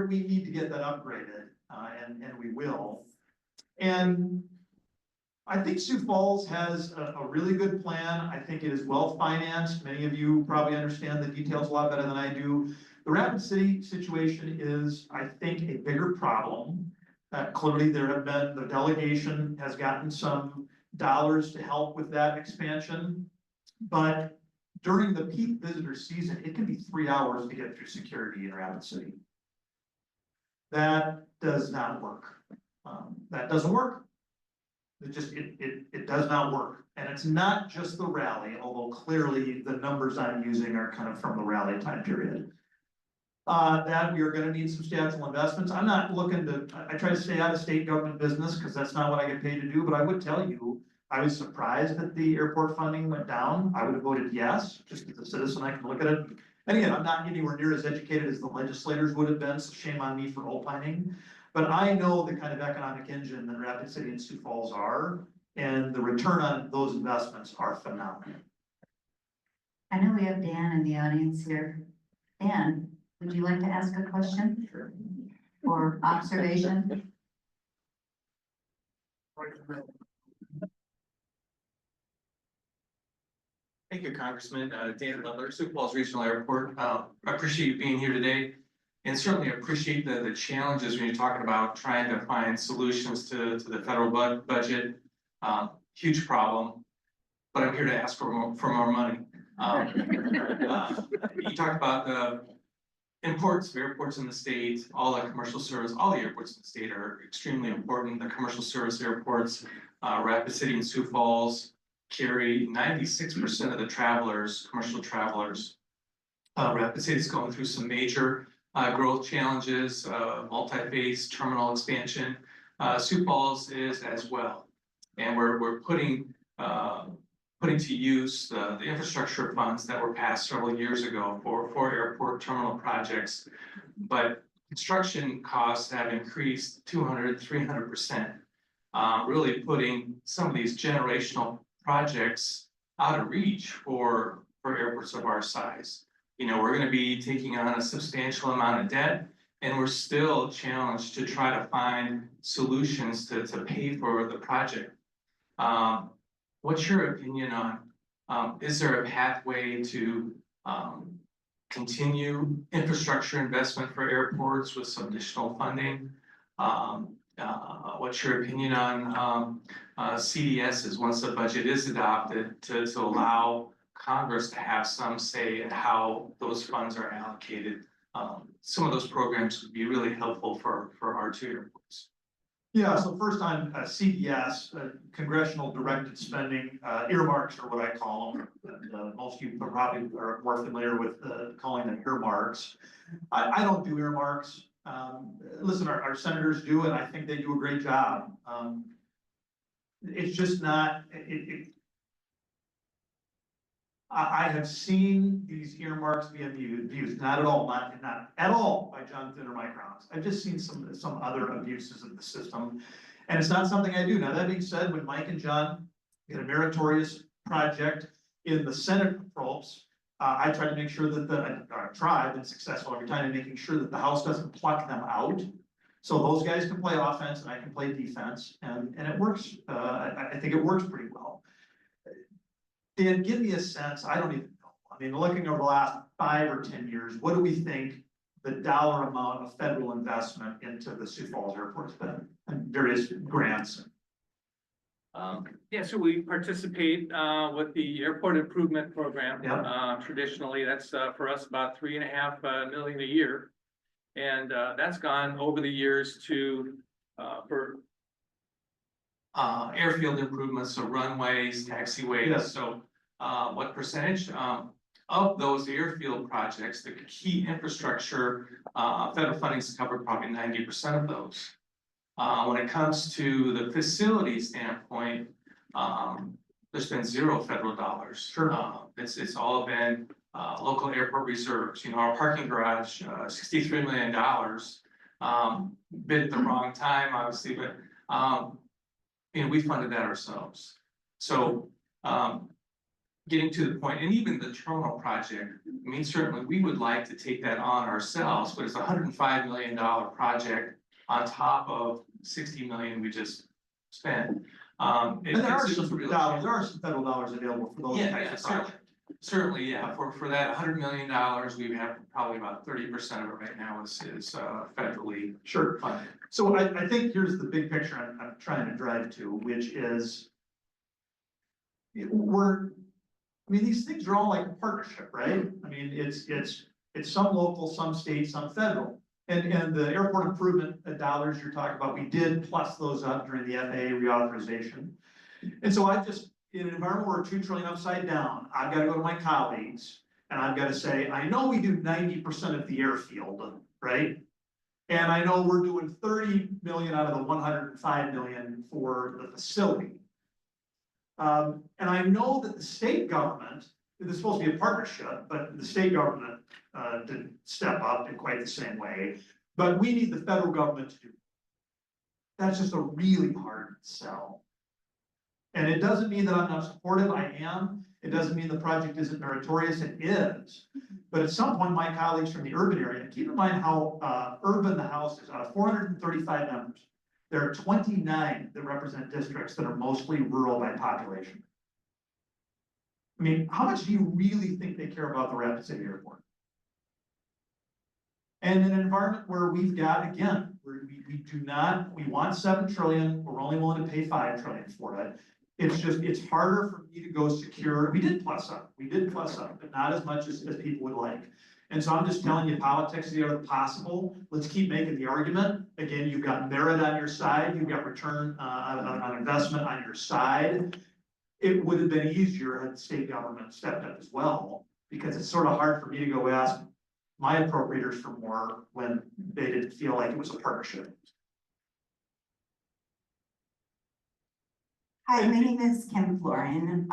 we need to get that upgraded, and we will. And I think Sioux Falls has a really good plan. I think it is well financed. Many of you probably understand the details a lot better than I do. The Rapid City situation is, I think, a bigger problem. Clearly, the delegation has gotten some dollars to help with that expansion. But during the peak visitor season, it can be 3 hours to get through security in Rapid City. That does not work. That doesn't work. It does not work. And it's not just the rally, although clearly the numbers I'm using are kind of from the rally time period. That we are gonna need substantial investments. I'm not looking to, I try to stay out of state government business because that's not what I get paid to do, but I would tell you, I was surprised that the airport funding went down. I would have voted yes, just as a citizen, I can look at it. And again, I'm not anywhere near as educated as the legislators would have been, so shame on me for opining. But I know the kind of economic engine that Rapid City and Sioux Falls are, and the return on those investments are phenomenal. I know we have Dan in the audience here. Dan, would you like to ask a question? Sure. Or observation? Thank you, Congressman. Dan Butler, Sioux Falls Regional Airport. I appreciate you being here today. And certainly appreciate the challenges when you're talking about trying to find solutions to the federal budget. Huge problem, but I'm here to ask for more money. You talked about the importance of airports in the state, all the commercial service, all the airports in the state are extremely important. The commercial service airports, Rapid City and Sioux Falls carry 96% of the travelers, commercial travelers. Rapid City is going through some major growth challenges, multi-phase terminal expansion. Sioux Falls is as well. And we're putting to use the infrastructure funds that were passed several years ago for airport terminal projects. But construction costs have increased 200, 300%, really putting some of these generational projects out of reach for airports of our size. You know, we're gonna be taking on a substantial amount of debt, and we're still challenged to try to find solutions to pay for the project. What's your opinion on, is there a pathway to continue infrastructure investment for airports with some additional funding? What's your opinion on CDSs once the budget is adopted to allow Congress to have some say in how those funds are allocated? Some of those programs would be really helpful for our two airports. Yeah, so first on CDS, Congressional Directed Spending, earmarks are what I call them. Most of you probably are more familiar with calling them earmarks. I don't do earmarks. Listen, our senators do, and I think they do a great job. It's just not, I have seen these earmarks be abused, not at all by Jonathan or Mike Rounds. I've just seen some other abuses of the system, and it's not something I do. Now, that being said, when Mike and John get a meritorious project in the Senate approves, I try to make sure that I've been successful every time in making sure that the House doesn't pluck them out. So those guys can play offense and I can play defense, and it works. I think it works pretty well. Dan, give me a sense, I don't even know. I mean, looking over the last 5 or 10 years, what do we think the dollar amount of federal investment into the Sioux Falls Airport has been and various grants? Yeah, so we participate with the Airport Improvement Program. Yeah. Traditionally, that's for us about $3.5 million a year. And that's gone over the years to for Airfield improvements, so runways, taxiways. Yeah. So what percentage of those airfield projects, the key infrastructure, federal funding's covered probably 90% of those. When it comes to the facility standpoint, there's been zero federal dollars. Sure. It's all been local airport reserves. You know, our parking garage, $63 million, bid at the wrong time, obviously, but you know, we funded that ourselves. So getting to the point, and even the terminal project, I mean, certainly we would like to take that on ourselves, but it's a $105 million project on top of 60 million we just spent. And there are it's a some real dollars, there are some federal dollars available for those Yeah, types yeah, of certainly. projects. Certainly, yeah, for that $100 million, we have probably about 30% of it right now is federally Sure. funded. So I think here's the big picture I'm trying to drive to, which is these things are all like a partnership, right? I mean, it's some local, some state, some federal. And the airport improvement dollars you're talking about, we did plus those up during the FAA reauthorization. And so in an environment where we're 2 trillion upside down, I've got to go to my colleagues and I've got to say, I know we do 90% of the airfield, right? And I know we're doing 30 million out of the 105 million for the facility. And I know that the state government, this is supposed to be a partnership, but the state government didn't step up in quite the same way. But we need the federal government to do. That's just a really hard sell. And it doesn't mean that I'm not supportive, I am. It doesn't mean the project isn't meritorious, it is. But at some point, my colleagues from the urban area, and keep in mind how urban the House is, out of 435 members, there are 29 that represent districts that are mostly rural by population. I mean, how much do you really think they care about the Rapid City Airport? And in an environment where we've got, again, we want 7 trillion, we're only willing to pay 5 trillion for it. It's harder for me to go secure. We did plus up, but not as much as people would like. And so I'm just telling you, politics is the art of the possible. Let's keep making the argument. Again, you've got merit on your side, you've got return on investment on your side. It would have been easier had the state government stepped up as well, because it's sort of hard for me to go ask my appropriators for more when they didn't feel like it was a partnership. Hi, my name is Kim Florin.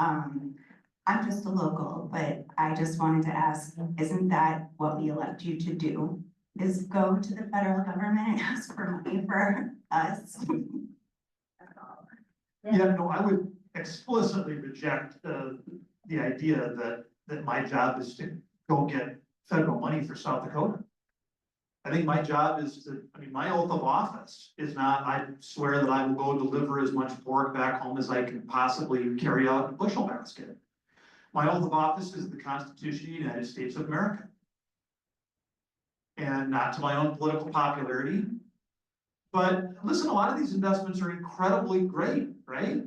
I'm just a local, but I just wanted to ask, isn't that what we elect you to do? Is go to the federal government and ask for money for us? Yeah, no, I would explicitly reject the idea that my job is to go get federal money for South Dakota. I think my job is my oath of office is not, I swear that I will go deliver as much pork back home as I can possibly carry out in a bushel basket. My oath of office is the Constitution of the United States of America. And not to my own political popularity. But listen, a lot of these investments are incredibly great, right?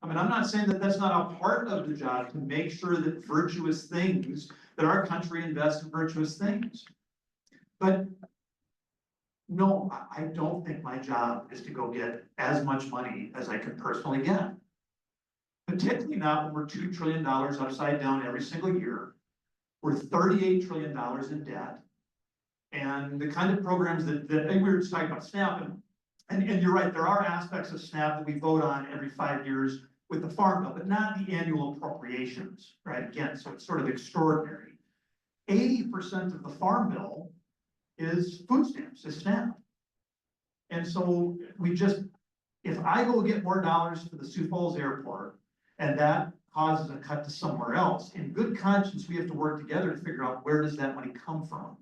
I mean, I'm not saying that that's not a part of the job to make sure that virtuous things, that our country invests in virtuous things. But no, I don't think my job is to go get as much money as I can personally get. Particularly not when we're $2 trillion upside down every single year. We're $38 trillion in debt. And the kind of programs that we were just talking about SNAP, and you're right, there are aspects of SNAP that we vote on every 5 years with the Farm Bill, but not the annual appropriations, right? Again, so it's sort of extraordinary. 80% of the Farm Bill is food stamps, is SNAP. And so if I go get more dollars for the Sioux Falls Airport, and that causes a cut to somewhere else, in good conscience, we have to work together to figure out where does that money come from.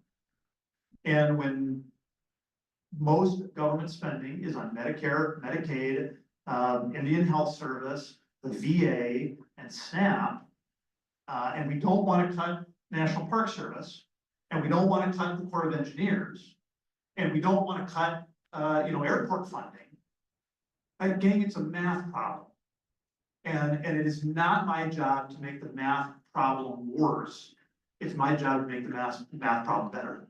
And when most government spending is on Medicare, Medicaid, Indian Health Service, the VA, and SNAP, and we don't want to cut National Park Service, and we don't want to cut the Corps of Engineers, and we don't want to cut, airport funding. Again, it's a math problem. And it is not my job to make the math problem worse. It's my job to make the math problem better.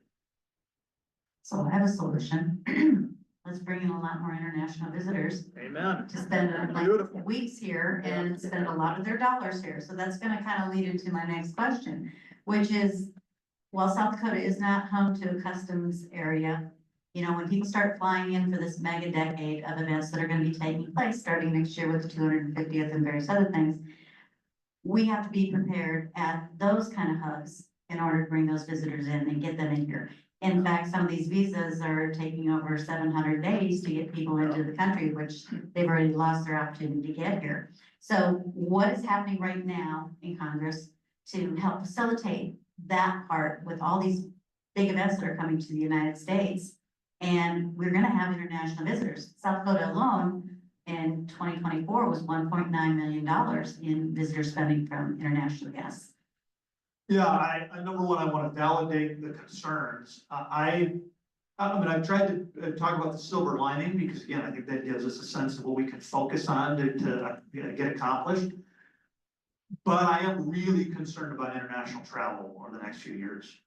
So I have a solution. Let's bring in a lot more international visitors Amen. to spend Beautiful. weeks here and spend a lot of their dollars here. So that's gonna kind of lead into my next question, which is, while South Dakota is not home to a customs area, when people start flying in for this mega decade of events that are gonna be taking place starting next year with the 250th and various other things, we have to be prepared at those kind of hubs in order to bring those visitors in and get them in here. In fact, some of these visas are taking over 700 days to get people into the country, which they've already lost their opportunity to get here. So what is happening right now in Congress to help facilitate that part with all these big events that are coming to the United States? And we're gonna have international visitors. South Dakota alone in 2024 was $1.9 million in visitor spending from international guests. Yeah, number one, I want to validate the concerns. I mean, I've tried to talk about the silver lining because again, I think that gives us a sense of what we can focus on to get accomplished. But I am really concerned about international travel over the next few years.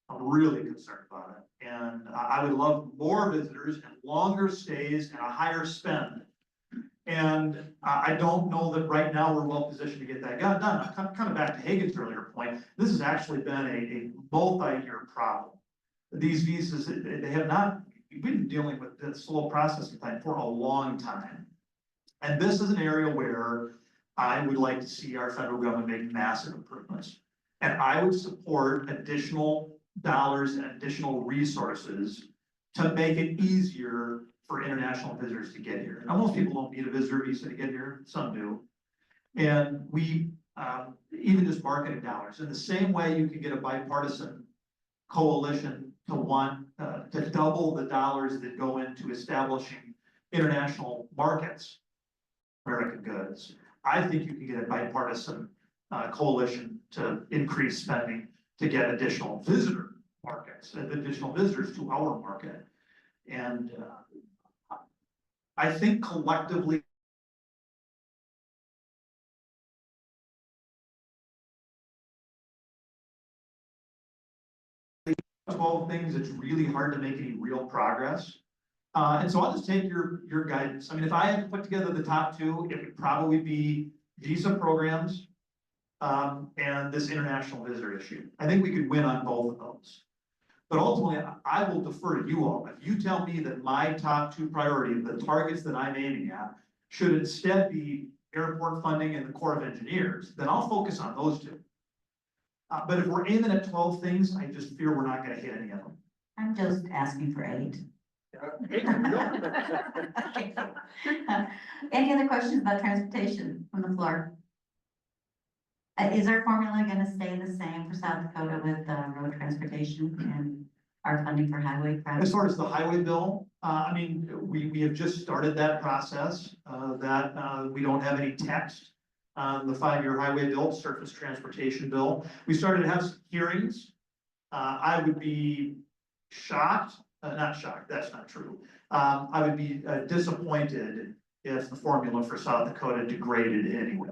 I'm really concerned about it. And I would love more visitors and longer stays and a higher spend. And I don't know that right now we're well positioned to get that done. Kind of back to Hagen's earlier point, this has actually been a multi-year problem. These visas, they have not, we've been dealing with this slow processing time for a long time. And this is an area where I would like to see our federal government make massive improvements. And I would support additional dollars and additional resources to make it easier for international visitors to get here. Now, most people don't need a visitor visa to get here, some do. And we, even just marketing dollars, in the same way you can get a bipartisan coalition to want to double the dollars that go into establishing international markets, American goods. I think you can get a bipartisan coalition to increase spending to get additional visitor markets, additional visitors to our market. And I think collectively, things, it's really hard to make any real progress. And so I'll just take your guidance. I mean, if I had to put together the top two, it would probably be visa programs and this international visitor issue. I think we could win on both of those. But ultimately, I will defer to you all. If you tell me that my top two priorities, the targets that I'm aiming at, should instead be airport funding and the Corps of Engineers, then I'll focus on those two. But if we're aiming at 12 things, I just fear we're not gonna hit any of them. I'm just asking for 8. Any other questions about transportation from the floor? Is our formula gonna stay the same for South Dakota with road transportation and our funding for highway As projects? far as the highway bill, I mean, we have just started that process, we don't have any text on the 5-year highway bill, surface transportation bill. We started to have some hearings. I would be shocked, not shocked, that's not true. I would be disappointed if the formula for South Dakota degraded in any way.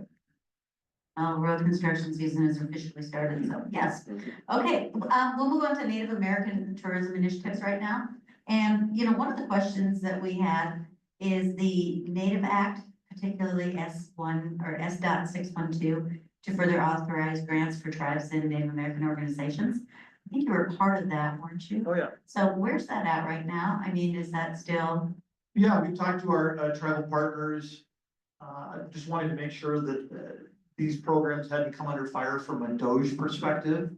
Road construction season has officially started, so yes. Okay, we'll move on to Native American tourism initiatives right now. And, you know, one of the questions that we had is the Native Act, particularly S1 or S.612, to further authorize grants for tribes and Native American organizations. I think you were part of that, weren't you? Oh, yeah. So where's that at right now? I mean, is that still? Yeah, we talked to our tribal partners. I just wanted to make sure that these programs hadn't come under fire from a DOJ perspective.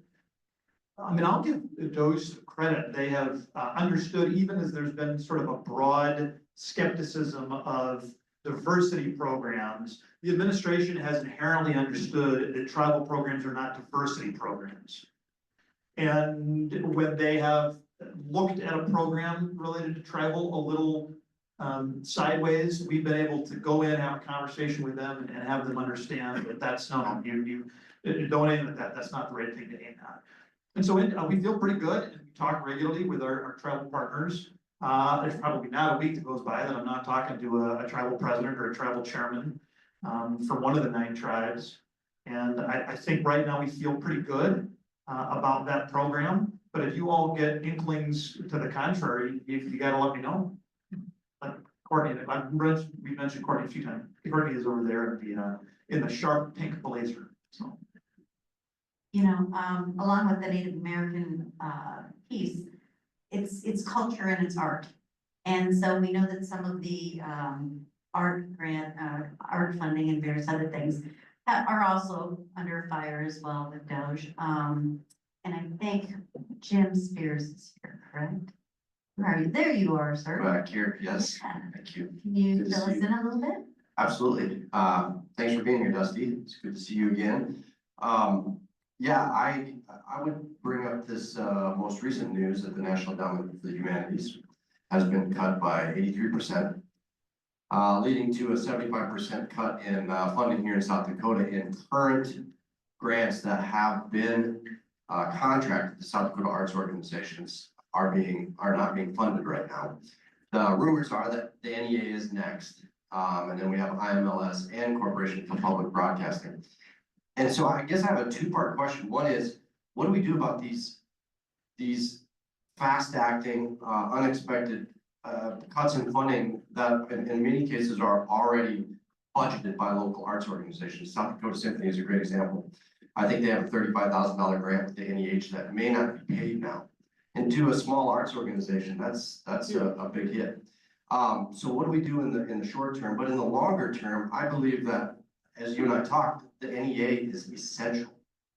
I mean, I'll give the DOJ credit. They have understood, even as there's been sort of a broad skepticism of diversity programs, the administration has inherently understood that tribal programs are not diversity programs. And when they have looked at a program related to tribal a little sideways, we've been able to go in, have a conversation with them and have them understand that that's no, you don't aim at that. That's not the right thing to aim at. And so we feel pretty good, and we talk regularly with our tribal partners. There's probably not a week that goes by that I'm not talking to a tribal president or a tribal chairman from one of the 9 tribes. And I think right now we feel pretty good about that program. But if you all get inklings to the contrary, you gotta let me know. Like Courtney, we've mentioned Courtney a few times. Courtney is over there in the sharp pink blazer, so. You know, along with the Native American piece, it's culture and it's art. And so we know that some of the art grant, art funding and various other things are also under fire as well with DOJ. And I think Jim Spears is here, correct? Where are you? There you are, sir. Back here, yes, thank you. Can you Good to fill see us you. in a little bit? Absolutely. Thanks for being here, Dusty. It's good to see you again. Yeah, I would bring up this, most recent news that the National Endowment for the Humanities has been cut by 83%, leading to a 75% cut in, funding here in South Dakota in current grants that have been, contracted to South Dakota arts organizations are not being funded right now. The rumors are that the NEA is next. And then we have IMLS and Corporation for Public Broadcasting. And so I guess I have a two-part question. One is, what do we do about these fast-acting, unexpected cuts in funding that in many cases are already budgeted by local arts organizations? South Dakota Symphony is a great example. I think they have a $35,000 grant with the NEH that may not be paid now. And to a small arts organization, that's a big hit. So what do we do in the short term? But in the longer term, I believe that, as you and I talked, the NEA is essential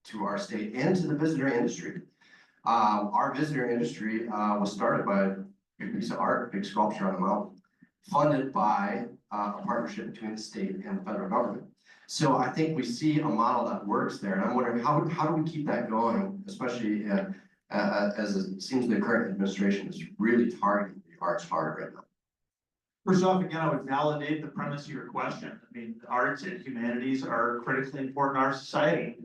to our state and to the visitor industry. Our visitor industry was started by a big piece of art, a big sculpture on the mountain, funded by a partnership between the state and the federal government. So I think we see a model that works there, and I'm wondering how do we keep that going, especially as it seems the current administration is really targeting the arts hard right now. First off, again, I would validate the premise of your question. I mean, arts and humanities are critically important in our society.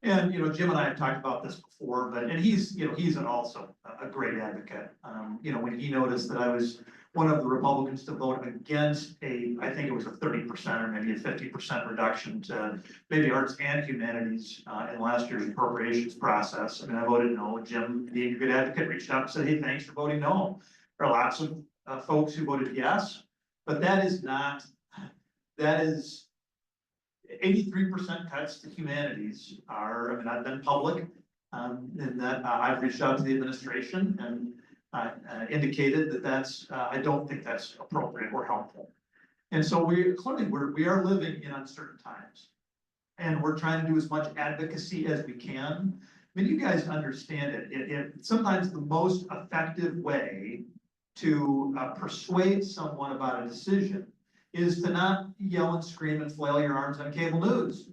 And, Jim and I have talked about this before, and he's also a great advocate. When he noticed that I was one of the Republicans to vote against I think it was a 30% or maybe a 50% reduction to maybe arts and humanities in last year's appropriations process. I mean, I voted no. Jim, being a good advocate, reached out and said, hey, thanks for voting no. There are lots of folks who voted yes, but that is 83% cuts to humanities I've been public, in that I've reached out to the administration and indicated that I don't think that's appropriate or helpful. And so we are living in uncertain times, and we're trying to do as much advocacy as we can. I mean, you guys understand it. Sometimes the most effective way to persuade someone about a decision is to not yell and scream and flail your arms on cable news.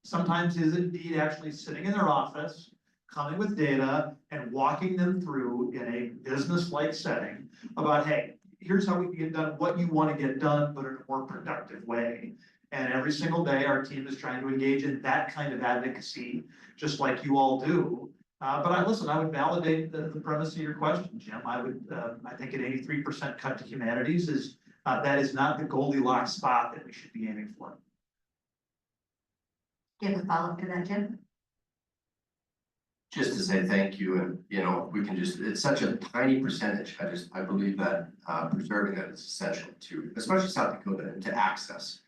Sometimes is indeed actually sitting in their office, coming with data and walking them through in a business-like setting about, hey, here's how we can get done what you want to get done, but in a more productive way. And every single day, our team is trying to engage in that kind of advocacy, just like you all do. But I would validate the premise of your question, Jim. I think an 83% cut to humanities that is not the Goldilocks spot that we should be aiming for. Do you have a follow-up to that, Jim? Just to say thank you, and we can it's such a tiny percentage. I believe that preserving that is essential to, especially South Dakota, and to access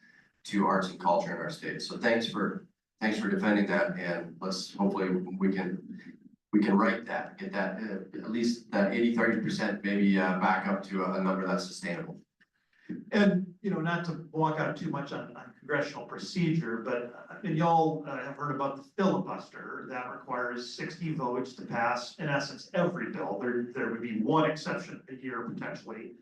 to arts and culture in our state. So thanks for defending that, and let's hopefully we can right that, get that at least that 30% maybe back up to a number that's sustainable. And, not to walk out too much on congressional procedure, but y'all have heard about the filibuster that requires 60 votes to pass, in essence, every bill. There would be one exception a year, potentially,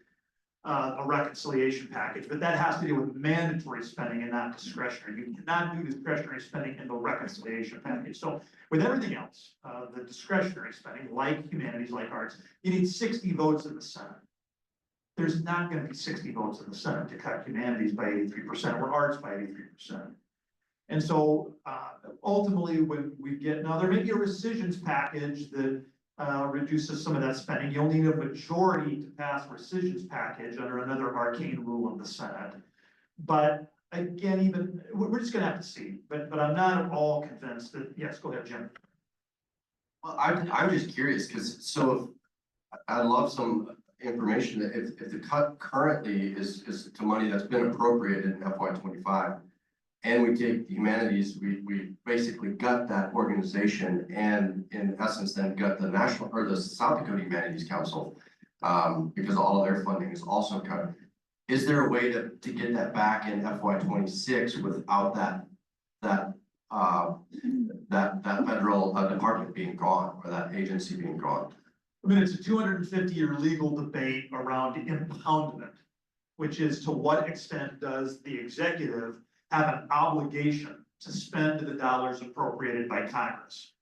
a reconciliation package, but that has to do with mandatory spending and not discretionary. You cannot do discretionary spending in the reconciliation package. So with everything else, the discretionary spending, like humanities, like arts, you need 60 votes in the Senate. There's not going to be 60 votes in the Senate to cut humanities by 83% or arts by 83%. And so ultimately, when we get, now there may be a rescissions package that reduces some of that spending. You'll need a majority to pass a rescissions package under another arcane rule of the Senate. But again, we're just gonna have to see, but I'm not at all convinced that, yes, go ahead, Jim. Well, I'm just curious, because I'd love some information that if the cut currently is to money that's been appropriated in FY25, and we take the humanities, we basically gut that organization, and in essence then gut the national or the South Dakota Humanities Council, because all of their funding is also cut. Is there a way to get that back in FY26 without that that federal department being gone, or that agency being gone. I mean, it's a 250-year legal debate around impoundment, which is to what extent does the executive have an obligation to spend the dollars appropriated by Congress?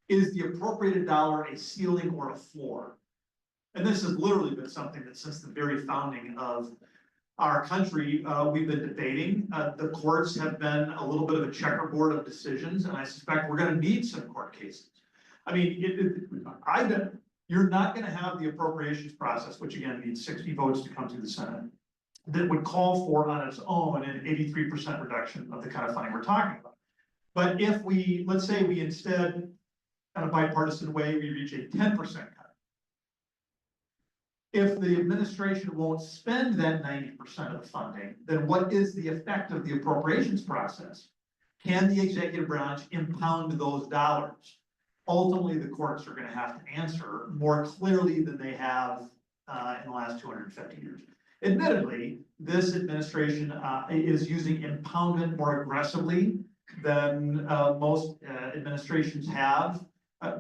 Is the appropriated dollar a ceiling or a floor? And this has literally been something that since the very founding of our country, we've been debating. The courts have been a little bit of a checkerboard of decisions, and I suspect we're gonna need some court cases. I mean, you're not gonna have the appropriations process, which again needs 60 votes to come through the Senate, that would call for on its own an 83% reduction of the kind of funding we're talking about. But if we, let's say we instead, in a bipartisan way, we reach a 10% cut. If the administration won't spend that 90% of the funding, then what is the effect of the appropriations process? Can the executive branch impound those dollars? Ultimately, the courts are gonna have to answer more clearly than they have in the last 250 years. Admittedly, this administration is using impoundment more aggressively than most administrations have.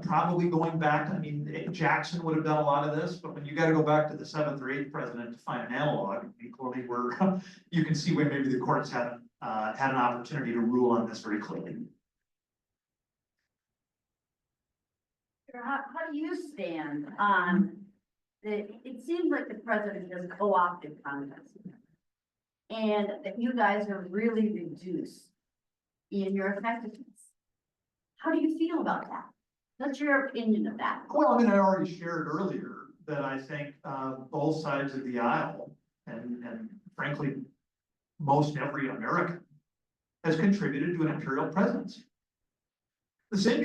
Probably going back, I mean, Jackson would have done a lot of this, but when you gotta go back to the 7th or 8th president to find an analog, clearly you can see where maybe the courts haven't had an opportunity to rule on this very clearly. How do you stand on it seems like the president has co-opted Congress. And that you guys are really reduced in your effectiveness. How do you feel about that? What's your opinion of that? Well, I mean, I already shared earlier that I think both sides of the aisle and frankly, most every American has contributed to an imperial presidency. The same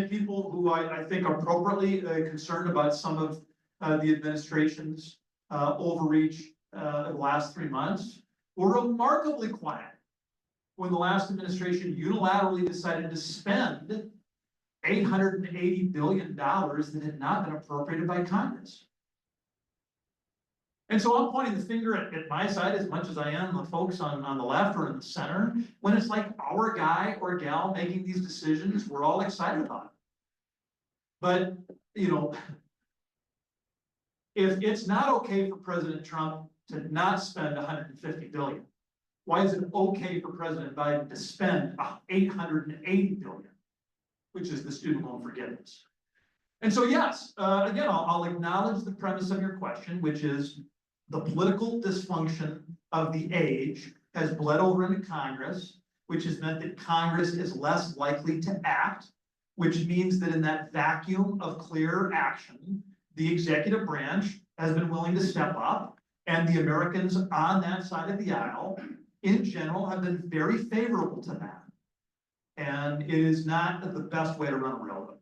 people who I think are appropriately concerned about some of the administration's overreach the last 3 months were remarkably quiet when the last administration unilaterally decided to spend $880 billion that had not been appropriated by Congress. And so I'm pointing the finger at my side as much as I am the folks on the left or in the center. When it's like our guy or gal making these decisions, we're all excited about it. But, you know, if it's not okay for President Trump to not spend $150 billion, why is it okay for President Biden to spend $880 billion, which is the student loan forgiveness? And so, yes, again, I'll acknowledge the premise of your question, which is the political dysfunction of the age has bled over into Congress, which has meant that Congress is less likely to act, which means that in that vacuum of clear action, the executive branch has been willing to step up, and the Americans on that side of the aisle, in general, have been very favorable to that. And it is not the best way to run a railroad.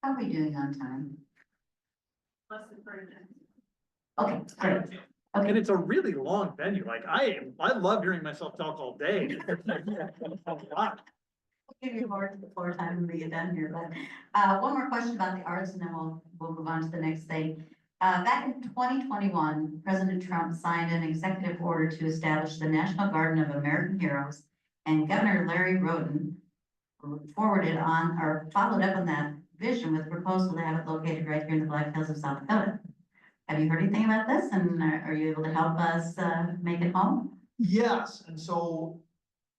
How are we doing on time? Less than 30 minutes. Okay, great. And it's a really long venue. Like I love hearing myself talk all day. Give you more floor time when we get done here, but one more question about the arts and then we'll move on to the next thing. Back in 2021, President Trump signed an executive order to establish the National Garden of American Heroes, and Governor Larry Roden followed up on that vision with a proposal to have it located right here in the Black Hills of South Dakota. Have you heard anything about this, and are you able to help us make it home? Yes, and so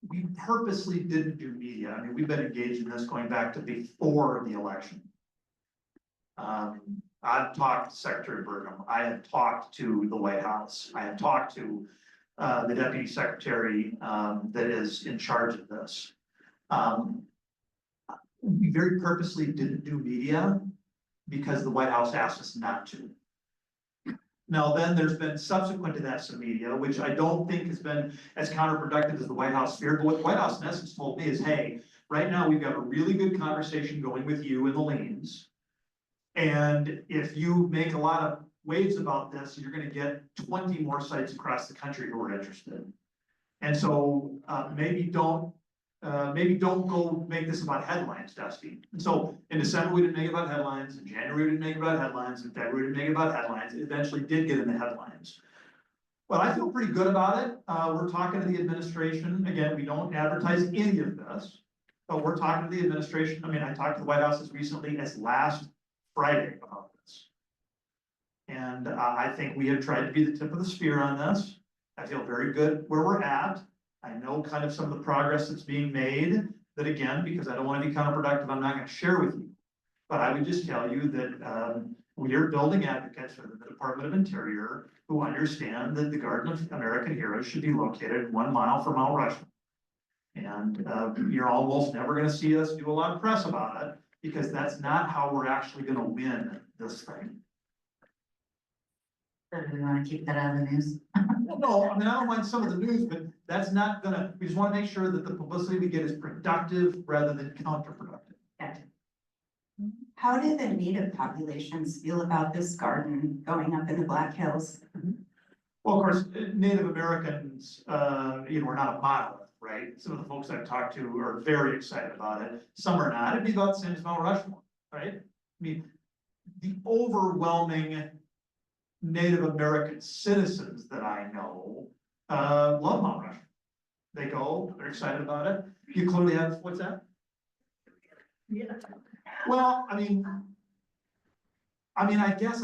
we purposely didn't do media. I mean, we've been engaged in this going back to before the election. I've talked to Secretary Burgum. I have talked to the White House. I have talked to the Deputy Secretary that is in charge of this. We very purposely didn't do media because the White House asked us not to. Now, then there's been subsequent to that some media, which I don't think has been as counterproductive as the White House feared. But what the White House in essence told me is, hey, right now we've got a really good conversation going with you and the Leans. And if you make a lot of waves about this, you're gonna get 20 more sites across the country who are interested. And so maybe don't go make this about headlines, Dusty. And so in December, we didn't make it about headlines. In January, we didn't make it about headlines. In February, we didn't make it about headlines. It eventually did get in the headlines. Well, I feel pretty good about it. We're talking to the administration. Again, we don't advertise any of this. But we're talking to the administration. I mean, I talked to the White House as recently as last Friday about this. And I think we have tried to be the tip of the spear on this. I feel very good where we're at. I know kind of some of the progress that's being made, that again, because I don't want to be counterproductive, I'm not going to share with you. But I would just tell you that we are building advocates for the Department of Interior who understand that the Garden of American Heroes should be located 1 mile from Mount Rushmore. And you're almost never gonna see us do a lot of press about it, because that's not how we're actually gonna win this thing. So do we want to keep that out of the news? Well, no, I mean, I don't mind some of the news, but that's not gonna, we just wanna make sure that the publicity we get is productive rather than counterproductive. Gotcha. How do the native populations feel about this garden going up in the Black Hills? Well, of course, Native Americans, we're not a monolith, right? Some of the folks I've talked to are very excited about it. Some are not. It'd be about the same as Mount Rushmore, right? I mean, the overwhelming Native American citizens that I know, love Mount Rushmore. They go, they're excited about it. You clearly have, what's that? Yeah. Well, I mean, I guess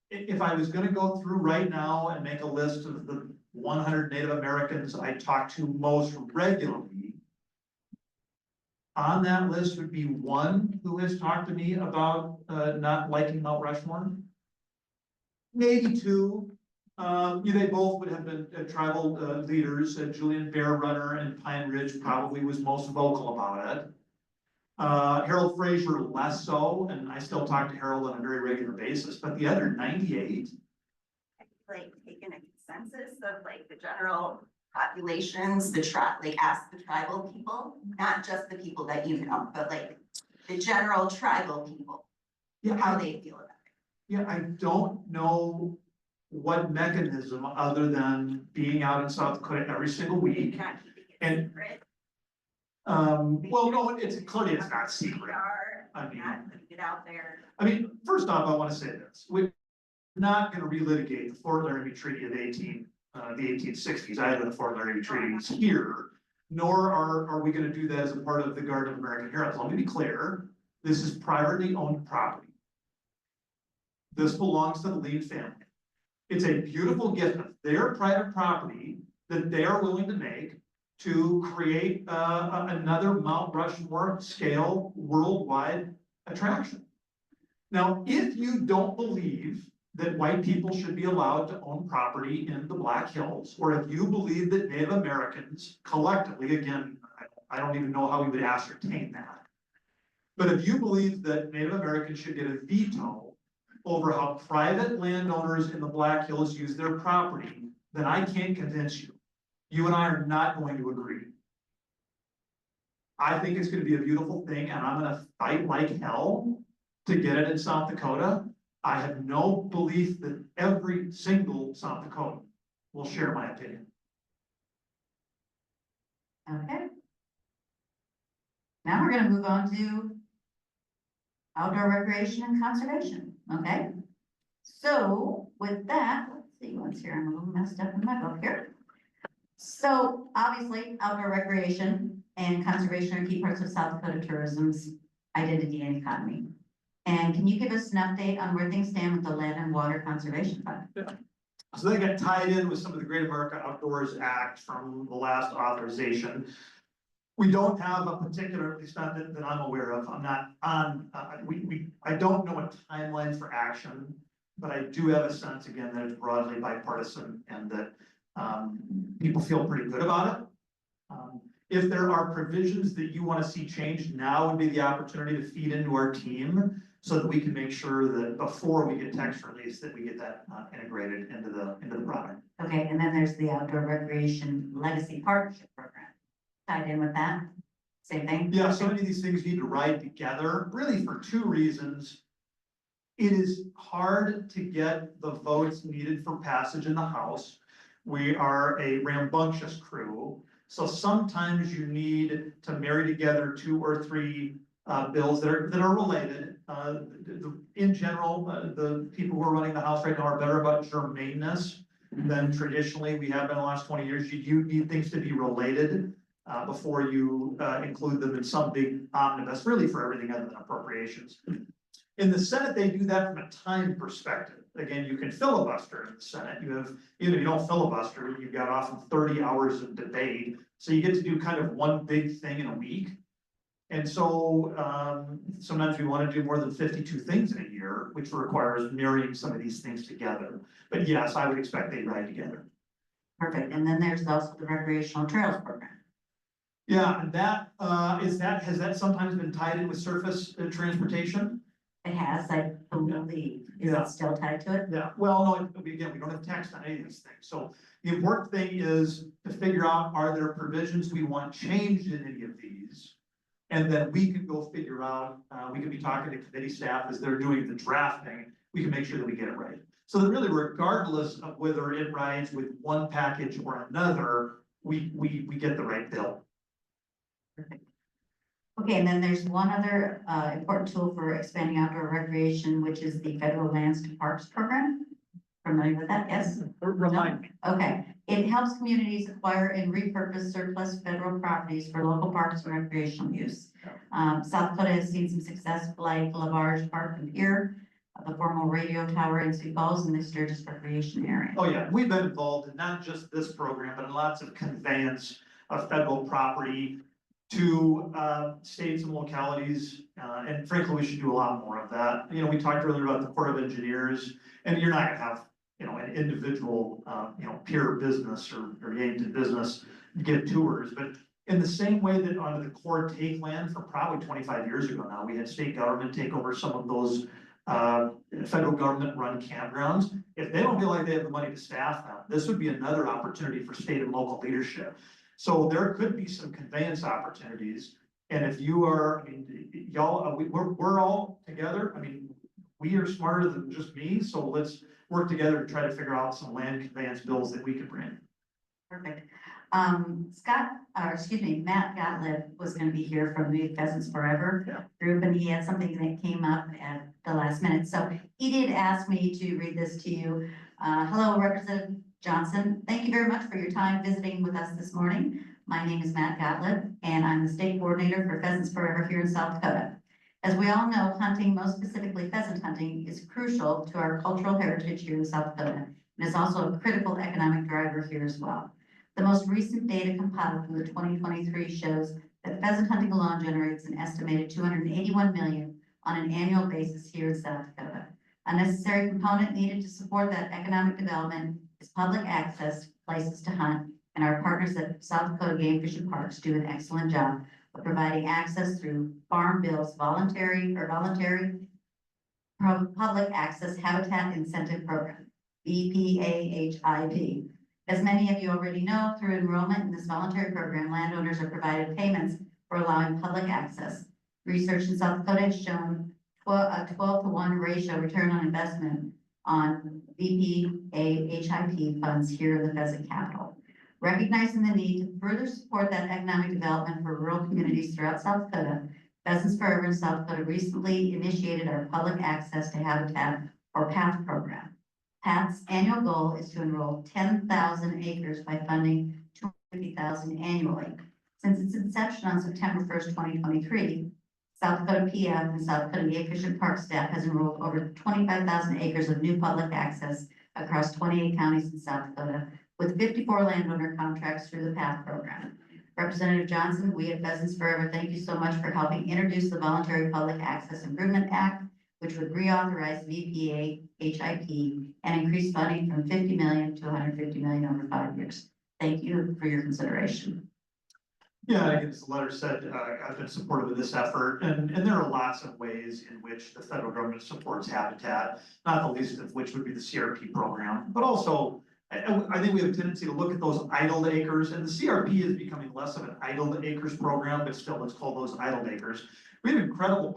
if I was gonna go through right now and make a list of the 100 Native Americans I talk to most regularly, on that list would be one who has talked to me about not liking Mount Rushmore. Maybe two. They both would have been tribal leaders. Julian Bear Runner and Pine Ridge probably was most vocal about it. Harold Frazier less so, and I still talk to Harold on a very regular basis, but the other 98. Like taken a consensus of like the general populations, ask the tribal people, not just the people that you know, but like the general tribal people, Yeah, how they feel about it. Yeah, I don't know what mechanism other than being out in South Dakota every single week. You're not keeping it And- secret. Well, no, it's clearly it's not secret. I mean- Not putting it out there. I mean, first off, I want to say this, we're not going to relitigate the Fort Laramie Treaty of the 1860s, either the Fort Laramie Treaty is here, nor are we going to do that as a part of the Garden of American Heroes. Let me be clear, this is privately owned property. This belongs to the Lee family. It's a beautiful gift of their private property that they are willing to make to create another Mount Rushmore scale worldwide attraction. Now, if you don't believe that white people should be allowed to own property in the Black Hills, or if you believe that Native Americans collectively, again, I don't even know how we would ascertain that. But if you believe that Native Americans should get a veto over how private landowners in the Black Hills use their property, then I can't convince you. You and I are not going to agree. I think it's gonna be a beautiful thing, and I'm gonna fight like hell to get it in South Dakota. I have no belief that every single South Dakotan will share my opinion. Okay. Now we're gonna move on to outdoor recreation and conservation, okay? So with that, let's see what's here, I'm a little messed up in my book here. So obviously, outdoor recreation and conservation are key parts of South Dakota tourism's identity and economy. And can you give us an update on where things stand with the Land and Water Conservation Fund? So they got tied in with some of the Great America Outdoors Act from the last authorization. We don't have a particular, at least not that I'm aware of, I'm not on, I don't know a timeline for action, but I do have a sense, again, that it's broadly bipartisan and that people feel pretty good about it. If there are provisions that you want to see changed, now would be the opportunity to feed into our team so that we can make sure that before we get text release, that we get that integrated into the product. Okay, and then there's the Outdoor Recreation Legacy Partnership Program. Tied in with that, same thing? Yeah, so many of these things need to ride together, really for two reasons. It is hard to get the votes needed for passage in the House. We are a rambunctious crew, so sometimes you need to marry together 2 or 3 bills that are related. In general, the people who are running the House right now are better about germaneness than traditionally we have been the last 20 years. You need things to be related before you include them in some big omnibus, really for everything other than appropriations. In the Senate, they do that from a time perspective. Again, you can filibuster in the Senate. You have, even if you don't filibuster, you've got often 30 hours of debate. So you get to do kind of one big thing in a week. And so sometimes we want to do more than 52 things in a year, which requires marrying some of these things together. But yes, I would expect they ride together. Perfect. And then there's also the recreational trails program. Yeah, and that has that sometimes been tied in with surface transportation? It has, I believe, is Yeah. it still tied to it? Yeah, well, no, again, we don't have text on any of these things, so the important thing is to figure out, are there provisions we want changed in any of these? And then we can go figure out, we could be talking to committee staff as they're doing the drafting, we can make sure that we get it right. So that really, regardless of whether it rides with one package or another, we get the right bill. Okay, and then there's one other important tool for expanding outdoor recreation, which is the Federal Lands to Parks program. Familiar with that? Yes? Remind me. Okay, it helps communities acquire and repurpose surplus federal properties for local parks and recreational use. South Dakota has seen some success like Lavarge Park and Pier, the former radio tower in Sioux Falls, and the Sturgis Recreation Area. Oh, yeah, we've been involved in not just this program, but in lots of conveyance of federal property to states and localities, and frankly, we should do a lot more of that. You know, we talked earlier about the Corps of Engineers, and you're not gonna have, you know, an individual, peer business or Yankton business give tours, but in the same way that under the Corps take land for probably 25 years ago now, we had state government take over some of those federal government run campgrounds. If they don't feel like they have the money to staff them, this would be another opportunity for state and local leadership. So there could be some conveyance opportunities. And if you are, I mean, y'all, we're all together. I mean, we are smarter than just me. So let's work together to try to figure out some land conveyance bills that we can bring. Perfect. Matt Gottlieb was gonna be here from the Pheasants Forever group, and he had something that came up at the last minute. So he did ask me to read this to you. Hello, Representative Johnson. Thank you very much for your time visiting with us this morning. My name is Matt Gottlieb, and I'm the state coordinator for Pheasants Forever here in South Dakota. As we all know, hunting, most specifically pheasant hunting, is crucial to our cultural heritage here in South Dakota, and is also a critical economic driver here as well. The most recent data compiled from the 2023 shows that pheasant hunting alone generates an estimated $281 million on an annual basis here in South Dakota. A necessary component needed to support that economic development is public access to places to hunt, and our partners at South Dakota Game Fish and Parks do an excellent job of providing access through Farm Bill's voluntary public access habitat incentive program, VPAHIP. As many of you already know, through enrollment in this voluntary program, landowners are provided payments for allowing public access. Research in South Dakota has shown a 12-to-1 ratio return on investment on VPAHIP funds here in the pheasant capital. Recognizing the need to further support that economic development for rural communities throughout South Dakota, Pheasants Forever in South Dakota recently initiated our Public Access to Habitat, or PATH program. PATH's annual goal is to enroll 10,000 acres by funding $250,000 annually. Since its inception on September 1st, 2023, South Dakota PF and South Dakota Game Fish and Park staff has enrolled over 25,000 acres of new public access across 28 counties in South Dakota, with 54 landowner contracts through the PATH program. Representative Johnson, we at Pheasants Forever thank you so much for helping introduce the Voluntary Public Access Improvement Act, which would reauthorize VPAHIP and increase funding from $50 million to $150 million over 5 years. Thank you for your consideration. Yeah, I think as the letter said, I've been supportive of this effort, and there are lots of ways in which the federal government supports habitat, not the least of which would be the CRP program, but also I think we have a tendency to look at those idled acres, and the CRP is becoming less of an idled acres program, but still let's call those idled acres. We have incredible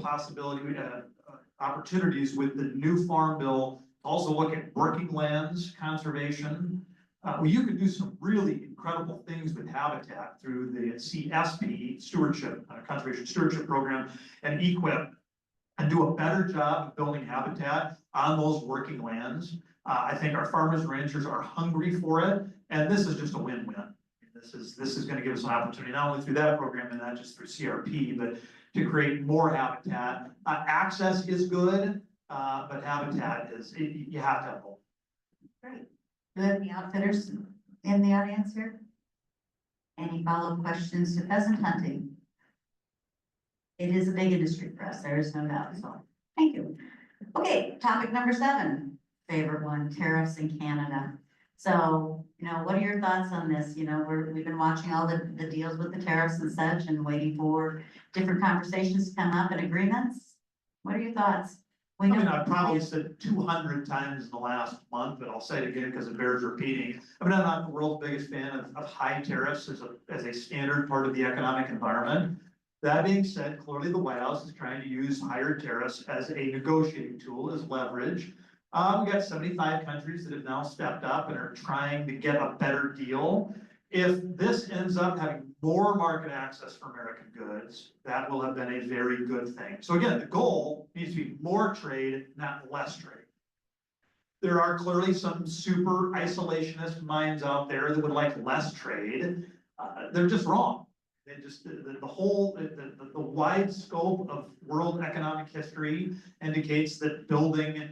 opportunities with the new farm bill, to also look at working lands conservation. Well, you could do some really incredible things with habitat through the CSP stewardship, conservation stewardship program, and EQIP, and do a better job of building habitat on those working lands. I think our farmers and ranchers are hungry for it, and this is just a win-win. This is gonna give us an opportunity, not only through that program and not just through CRP, but to create more habitat. Access is good, but habitat is, you have to have both. Great. Do we have any outfitters in the audience here? Any follow-up questions to pheasant hunting? It is a big industry for us, there is no doubt, so, thank you. Okay, topic number 7, favorite one, tariffs in Canada. So, what are your thoughts on this? We've been watching all the deals with the tariffs and such and waiting for different conversations to come up and agreements. What are your thoughts? We know- I've probably said 200 times in the last month, but I'll say it again because it bears repeating. I'm not the world's biggest fan of high tariffs as a standard part of the economic environment. That being said, clearly the White House is trying to use higher tariffs as a negotiating tool, as leverage. We got 75 countries that have now stepped up and are trying to get a better deal. If this ends up having more market access for American goods, that will have been a very good thing. So again, the goal needs to be more trade, not less trade. There are clearly some super isolationist minds out there that would like less trade. They're just wrong. They just, the wide scope of world economic history indicates that building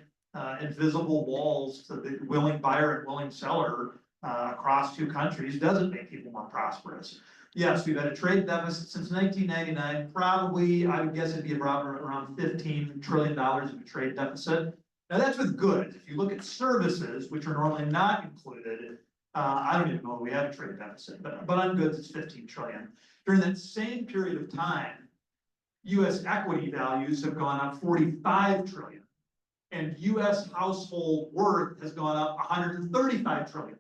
invisible walls to the willing buyer and willing seller across two countries doesn't make people more prosperous. Yes, we've had a trade deficit since 1999, probably, I would guess it'd be around $15 trillion of a trade deficit. Now that's with goods. If you look at services, which are normally not included, I don't even know if we have a trade deficit, but on goods, it's 15 trillion. During that same period of time, US equity values have gone up 45 trillion. And US household worth has gone up 135 trillion.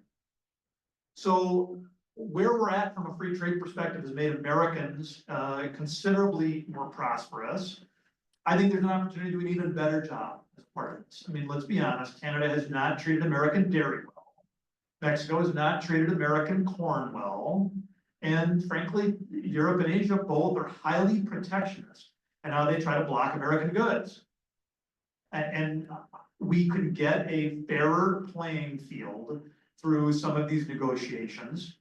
So where we're at from a free trade perspective has made Americans considerably more prosperous. I think there's an opportunity to do an even better job as part of this. Let's be honest, Canada has not treated American dairy well. Mexico has not treated American corn well. And frankly, Europe and Asia both are highly protectionist and how they try to block American goods. And we could get a fairer playing field through some of these negotiations.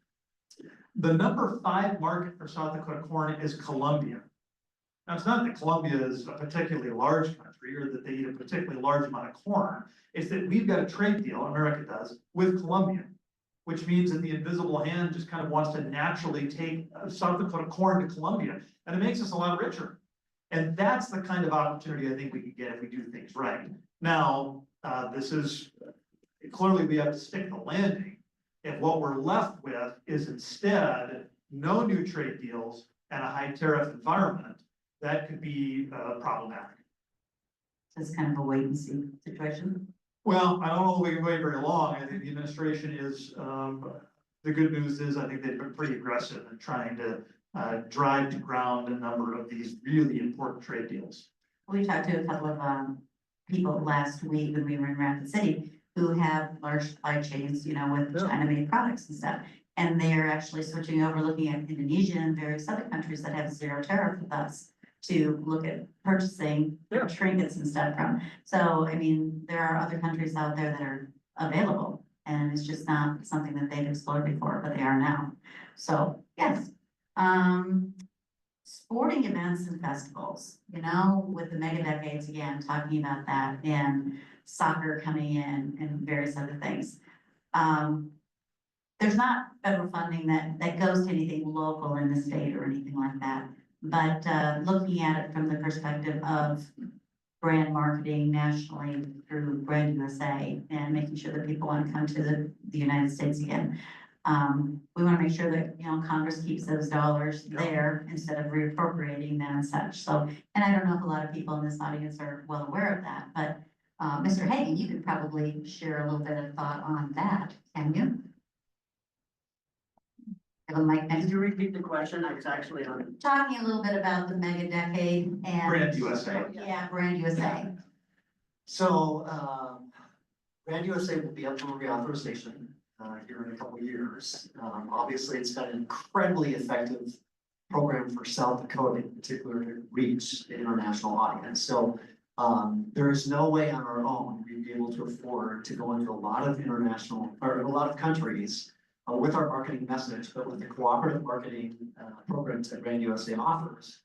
The number 5 market for South Dakota corn is Colombia. Now, it's not that Colombia is a particularly large country or that they eat a particularly large amount of corn. It's that we've got a trade deal, America does, with Colombia, which means that the invisible hand just kind of wants to naturally take South Dakota corn to Colombia, and it makes us a lot richer. And that's the kind of opportunity I think we could get if we do things right. Now, this is, clearly we have to stick the landing. If what we're left with is instead no new trade deals and a high tariff environment, that could be problematic. So it's kind of a wait and see situation. Well, I don't know if we can wait very long. I think the administration is, the good news is I think they've been pretty aggressive in trying to drive to ground a number of these really important trade deals. We talked to a couple of people last week when we were in Rapid City who have large supply chains, with China-made products and stuff. And they are actually switching over, looking at Indonesia and various other countries that have 0 tariff with us to look at purchasing trinkets and stuff from. So, there are other countries out there that are available, and it's just not something that they've explored before, but they are now. So, yes. Sporting events and festivals, with the mega decades again, talking about that, and soccer coming in and various other things. There's not federal funding that goes to anything local in the state or anything like that. But looking at it from the perspective of brand marketing nationally through Brand USA and making sure that people want to come to the United States again. We want to make sure that, Congress keeps those dollars there instead of reappropriating them and such. So, and I don't know if a lot of people in this audience are well aware of that, but Mr. Hagan, you could probably share a little bit of thought on that, can you? Could you repeat the question? I was actually on. Talking a little bit about the mega decade and. Brand USA. Yeah, Brand USA. So, Brand USA will be up for reauthorization here in a couple of years. Obviously, it's been an incredibly effective program for South Dakota in particular to reach the international audience. So There is no way on our own we'd be able to afford to go into a lot of international, or a lot of countries with our marketing message, but with the cooperative marketing programs that Brand USA offers,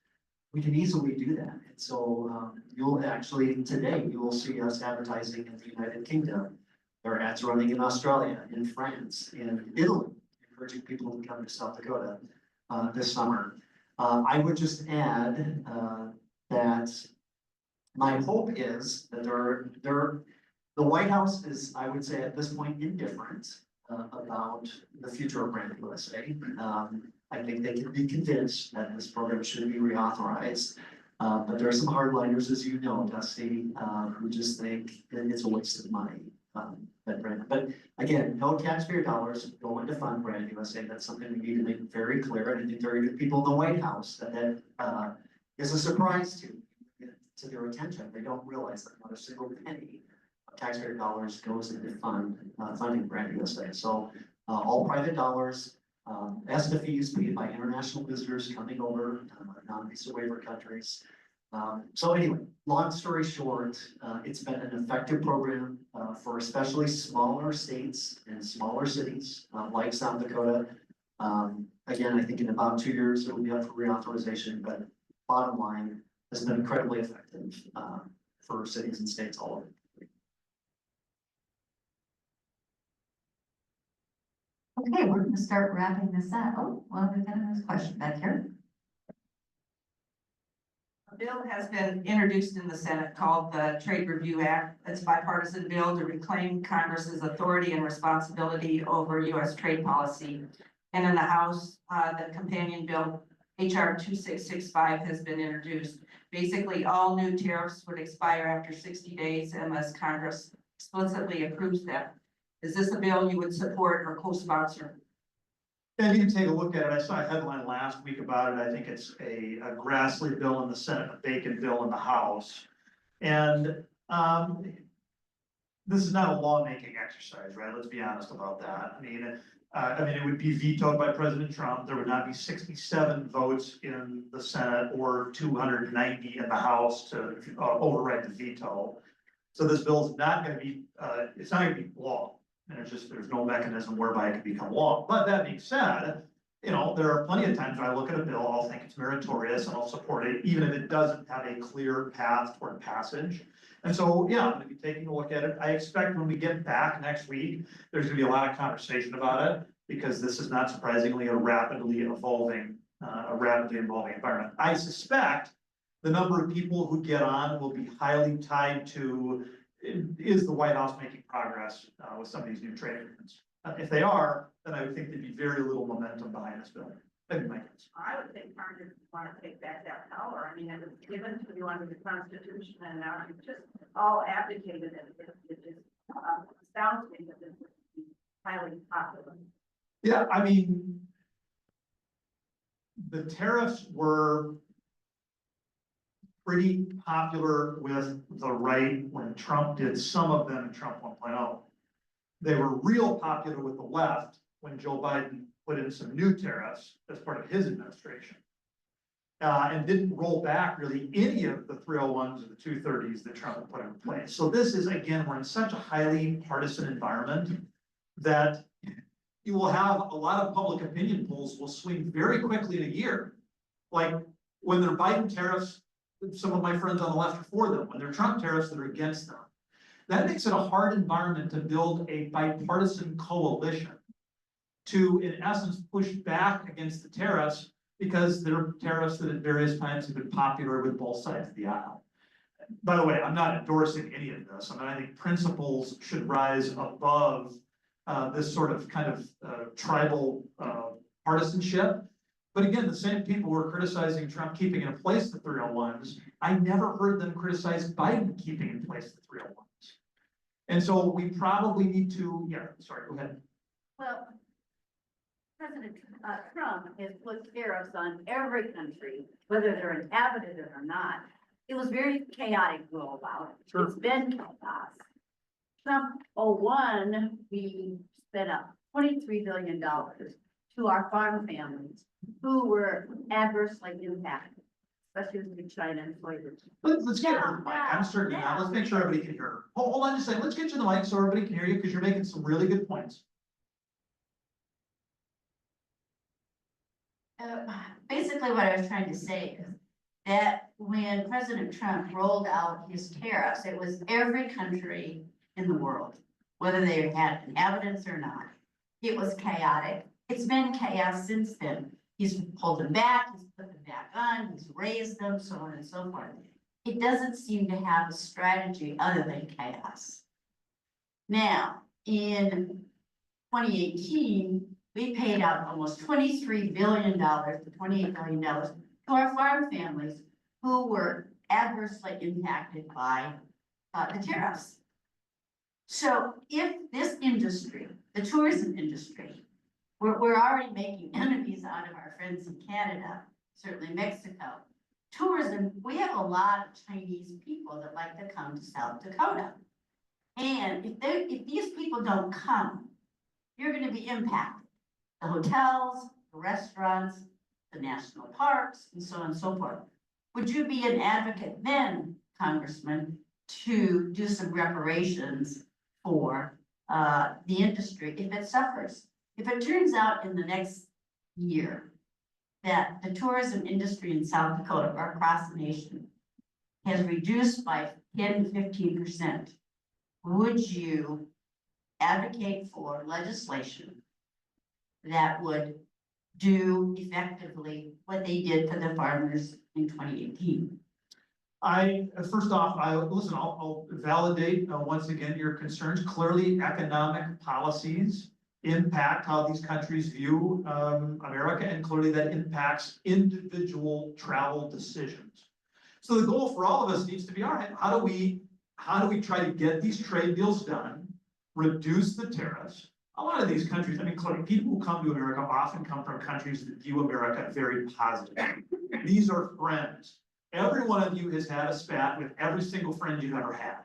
we can easily do that. And so you'll actually, today, you will see us advertising in the United Kingdom. There are ads running in Australia, in France, in Italy, encouraging people to come to South Dakota this summer. I would just add that my hope is that the White House is, I would say at this point, indifferent about the future of Brand USA. I think they can be convinced that this program should be reauthorized. But there are some hardliners, as you know, Dusty, who just think it's a waste of money. But again, no taxpayer dollars going to fund Brand USA. That's something we need to make very clear. And I think there are people in the White House that is a surprise to their attention. They don't realize that not a single penny of taxpayer dollars goes into funding Brand USA. So all private dollars, as the fees paid by international visitors coming over, non-visa waiver countries. So anyway, long story short, it's been an effective program for especially smaller states and smaller cities like South Dakota. Again, I think in about 2 years, it will be up for reauthorization, but bottom line, has been incredibly effective for cities and states all over. Okay, we're gonna start wrapping this up. Oh, well, we've got another question back here. A bill has been introduced in the Senate called the Trade Review Act. It's a bipartisan bill to reclaim Congress's authority and responsibility over U.S. trade policy. And in the House, the companion bill, HR 2665, has been introduced. Basically, all new tariffs would expire after 60 days unless Congress explicitly approves them. Is this a bill you would support or co-sponsor? Yeah, you can take a look at it. I saw a headline last week about it. I think it's a Grassley bill in the Senate, a Bacon bill in the House. And this is not a lawmaking exercise, right? Let's be honest about that. I mean, it would be vetoed by President Trump. There would not be 67 votes in the Senate or 290 in the House to override the veto. So this bill is not going to be, it's not going to be law. And it's just, there's no mechanism whereby it can become law. But that being said, you know, there are plenty of times when I look at a bill, I'll think it's meritorious and I'll support it, even if it doesn't have a clear path toward passage. And so, yeah, I'm gonna be taking a look at it. I expect when we get back next week, there's gonna be a lot of conversation about it, because this is not surprisingly a rapidly evolving environment. I suspect the number of people who get on will be highly tied to, is the White House making progress with some of these new trade agreements? If they are, then I would think there'd be very little momentum behind this bill. That'd be my guess. I would think Congress would want to take back that power. I mean, it was given to you under the Constitution, and now you've just all abdicated it. It just astounds me that this would be highly popular. Yeah, I mean, the tariffs were pretty popular with the right when Trump did some of them in Trump 1.0. They were real popular with the left when Joe Biden put in some new tariffs as part of his administration. And didn't roll back really any of the 301s or the 230s that Trump had put in place. So this is, again, we're in such a highly partisan environment that you will have a lot of public opinion polls will swing very quickly in a year. Like when they're Biden tariffs, some of my friends on the left are for them. When they're Trump tariffs, they're against them. That makes it a hard environment to build a bipartisan coalition to, in essence, push back against the tariffs, because they're tariffs that at various times have been popular with both sides of the aisle. By the way, I'm not endorsing any of this. I mean, I think principles should rise above this sort of kind of tribal partisanship. But again, the same people who are criticizing Trump keeping in place the 301s, I never heard them criticize Biden keeping in place the 301s. And so we probably need to, yeah, sorry, go ahead. Well, President Trump has put tariffs on every country, whether they're inhabited or not. It was very chaotic rollout. Sure. It's been chaos. Trump 01, we spent up $23 billion to our farm families who were adversely impacted. especially with China and flavors. Let's get her the mic. I'm certainly not. Let's make sure everybody can hear her. Hold on just a second. Let's get you the mic so everybody can hear you because you're making some really good points. Basically what I was trying to say is that when President Trump rolled out his tariffs, it was every country in the world, whether they had inhabitants or not. It was chaotic. It's been chaos since then. He's pulled them back, he's put them back on, he's raised them, so on and so forth. It doesn't seem to have a strategy other than chaos. Now, in 2018, we paid out almost $23 billion to $28 billion to our farm families who were adversely impacted by the tariffs. So if this industry, the tourism industry, we're already making enemies out of our friends in Canada, certainly Mexico. Tourism, we have a lot of Chinese people that like to come to South Dakota. And if these people don't come, you're gonna be impacted. The hotels, the restaurants, the national parks, and so on and so forth. Would you be an advocate then, Congressman, to do some reparations for the industry if it suffers? If it turns out in the next year that the tourism industry in South Dakota or across the nation has reduced by 10 to 15%, would you advocate for legislation that would do effectively what they did for the farmers in 2018? First off, I'll validate once again your concerns. Clearly, economic policies impact how these countries view America, and clearly that impacts individual travel decisions. So the goal for all of us needs to be, all right, how do we try to get these trade deals done, reduce the tariffs? A lot of these countries, I mean, clearly, people who come to America often come from countries that view America very positively. These are friends. Every one of you has had a spat with every single friend you've ever had.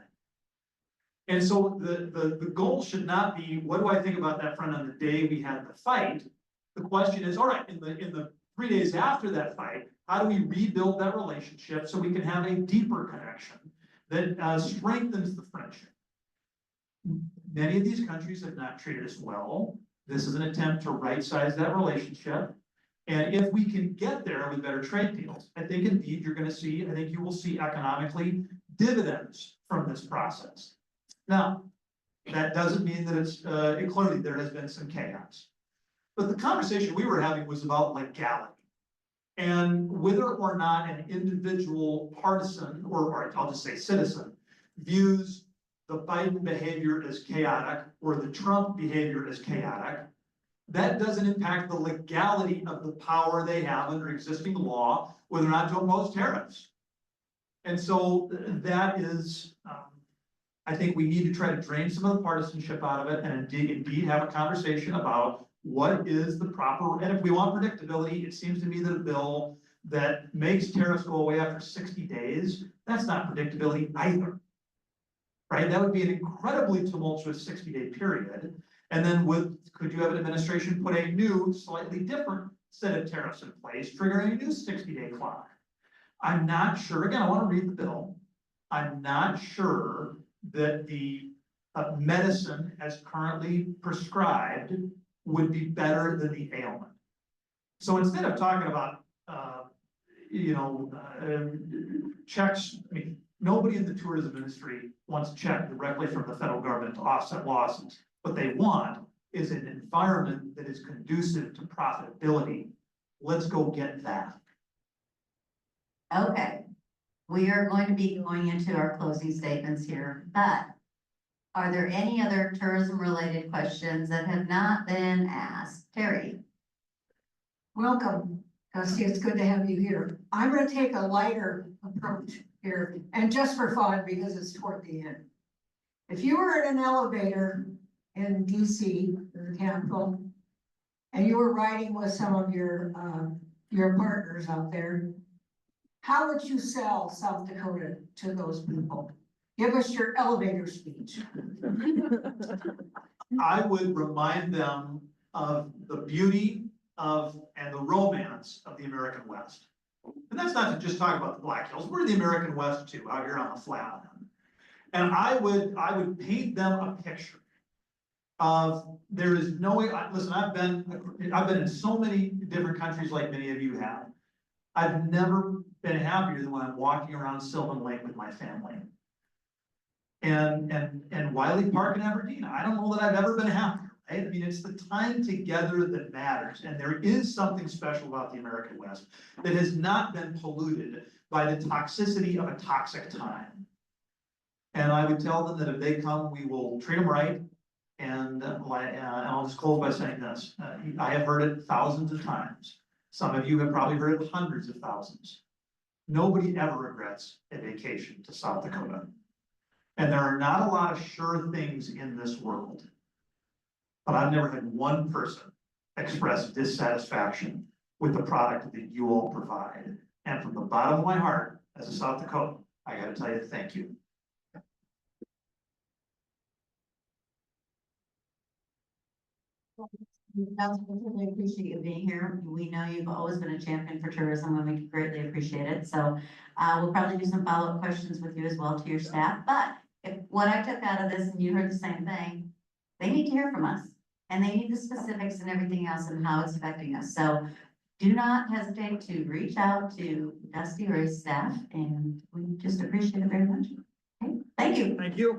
And so the goal should not be, what do I think about that friend on the day we had the fight? The question is, all right, in the 3 days after that fight, how do we rebuild that relationship so we can have a deeper connection that strengthens the friendship? Many of these countries have not treated us well. This is an attempt to right-size that relationship. And if we can get there with better trade deals, I think indeed I think you will see economically dividends from this process. Now, that doesn't mean that clearly there has been some chaos. But the conversation we were having was about legality. And whether or not an individual partisan, or I'll just say citizen, views the Biden behavior as chaotic or the Trump behavior as chaotic, that doesn't impact the legality of the power they have under existing law, whether or not to impose tariffs. And so that is, I think we need to try to drain some of the partisanship out of it and indeed have a conversation about what is the proper, and if we want predictability, it seems to me that a bill that makes tariffs go away after 60 days, that's not predictability either. Right? That would be an incredibly tumultuous 60-day period. And then could you have an administration put a new, slightly different set of tariffs in place, triggering a new 60-day clock? I'm not sure, again, I want to read the bill. I'm not sure that the medicine as currently prescribed would be better than the ailment. So instead of talking about, checks, I mean, nobody in the tourism industry wants a check directly from the federal government to offset losses. What they want is an environment that is conducive to profitability. Let's go get that. Okay, we are going to be going into our closing statements here, but are there any other tourism related questions that have not been asked? Terry? Welcome, Dusty, it's good to have you here. I'm gonna take a lighter approach here, and just for fun, because it's toward the end. If you were in an elevator in DC, the Capitol, and you were riding with some of your partners out there, how would you sell South Dakota to those people? Give us your elevator speech. I would remind them of the beauty of and the romance of the American West. And that's not to just talk about the Black Hills, we're the American West too, out here on the Flatland. And I would paint them a picture of, there is no way, listen, I've been in so many different countries like many of you have. I've never been happier than when I'm walking around Sylvan Lake with my family. And Wiley Park in Aberdeen, I don't know that I've ever been happier, right? I mean, it's the time together that matters, and there is something special about the American West that has not been polluted by the toxicity of a toxic time. And I would tell them that if they come, we will treat them right. And I'll just close by saying this, I have heard it thousands of times. Some of you have probably heard it hundreds of thousands. Nobody ever regrets a vacation to South Dakota. And there are not a lot of sure things in this world. But I've never had one person express dissatisfaction with the product that you all provide. And from the bottom of my heart, as a South Dakotan, I gotta tell you, thank you. We appreciate you being here. We know you've always been a champion for tourism and we greatly appreciate it. So we'll probably do some follow-up questions with you as well to your staff. But if what I took out of this and you heard the same thing, they need to hear from us. And they need the specifics and everything else and how it's affecting us. So do not hesitate to reach out to Dusty or his staff, and we just appreciate it very much. Okay, thank you. Thank you.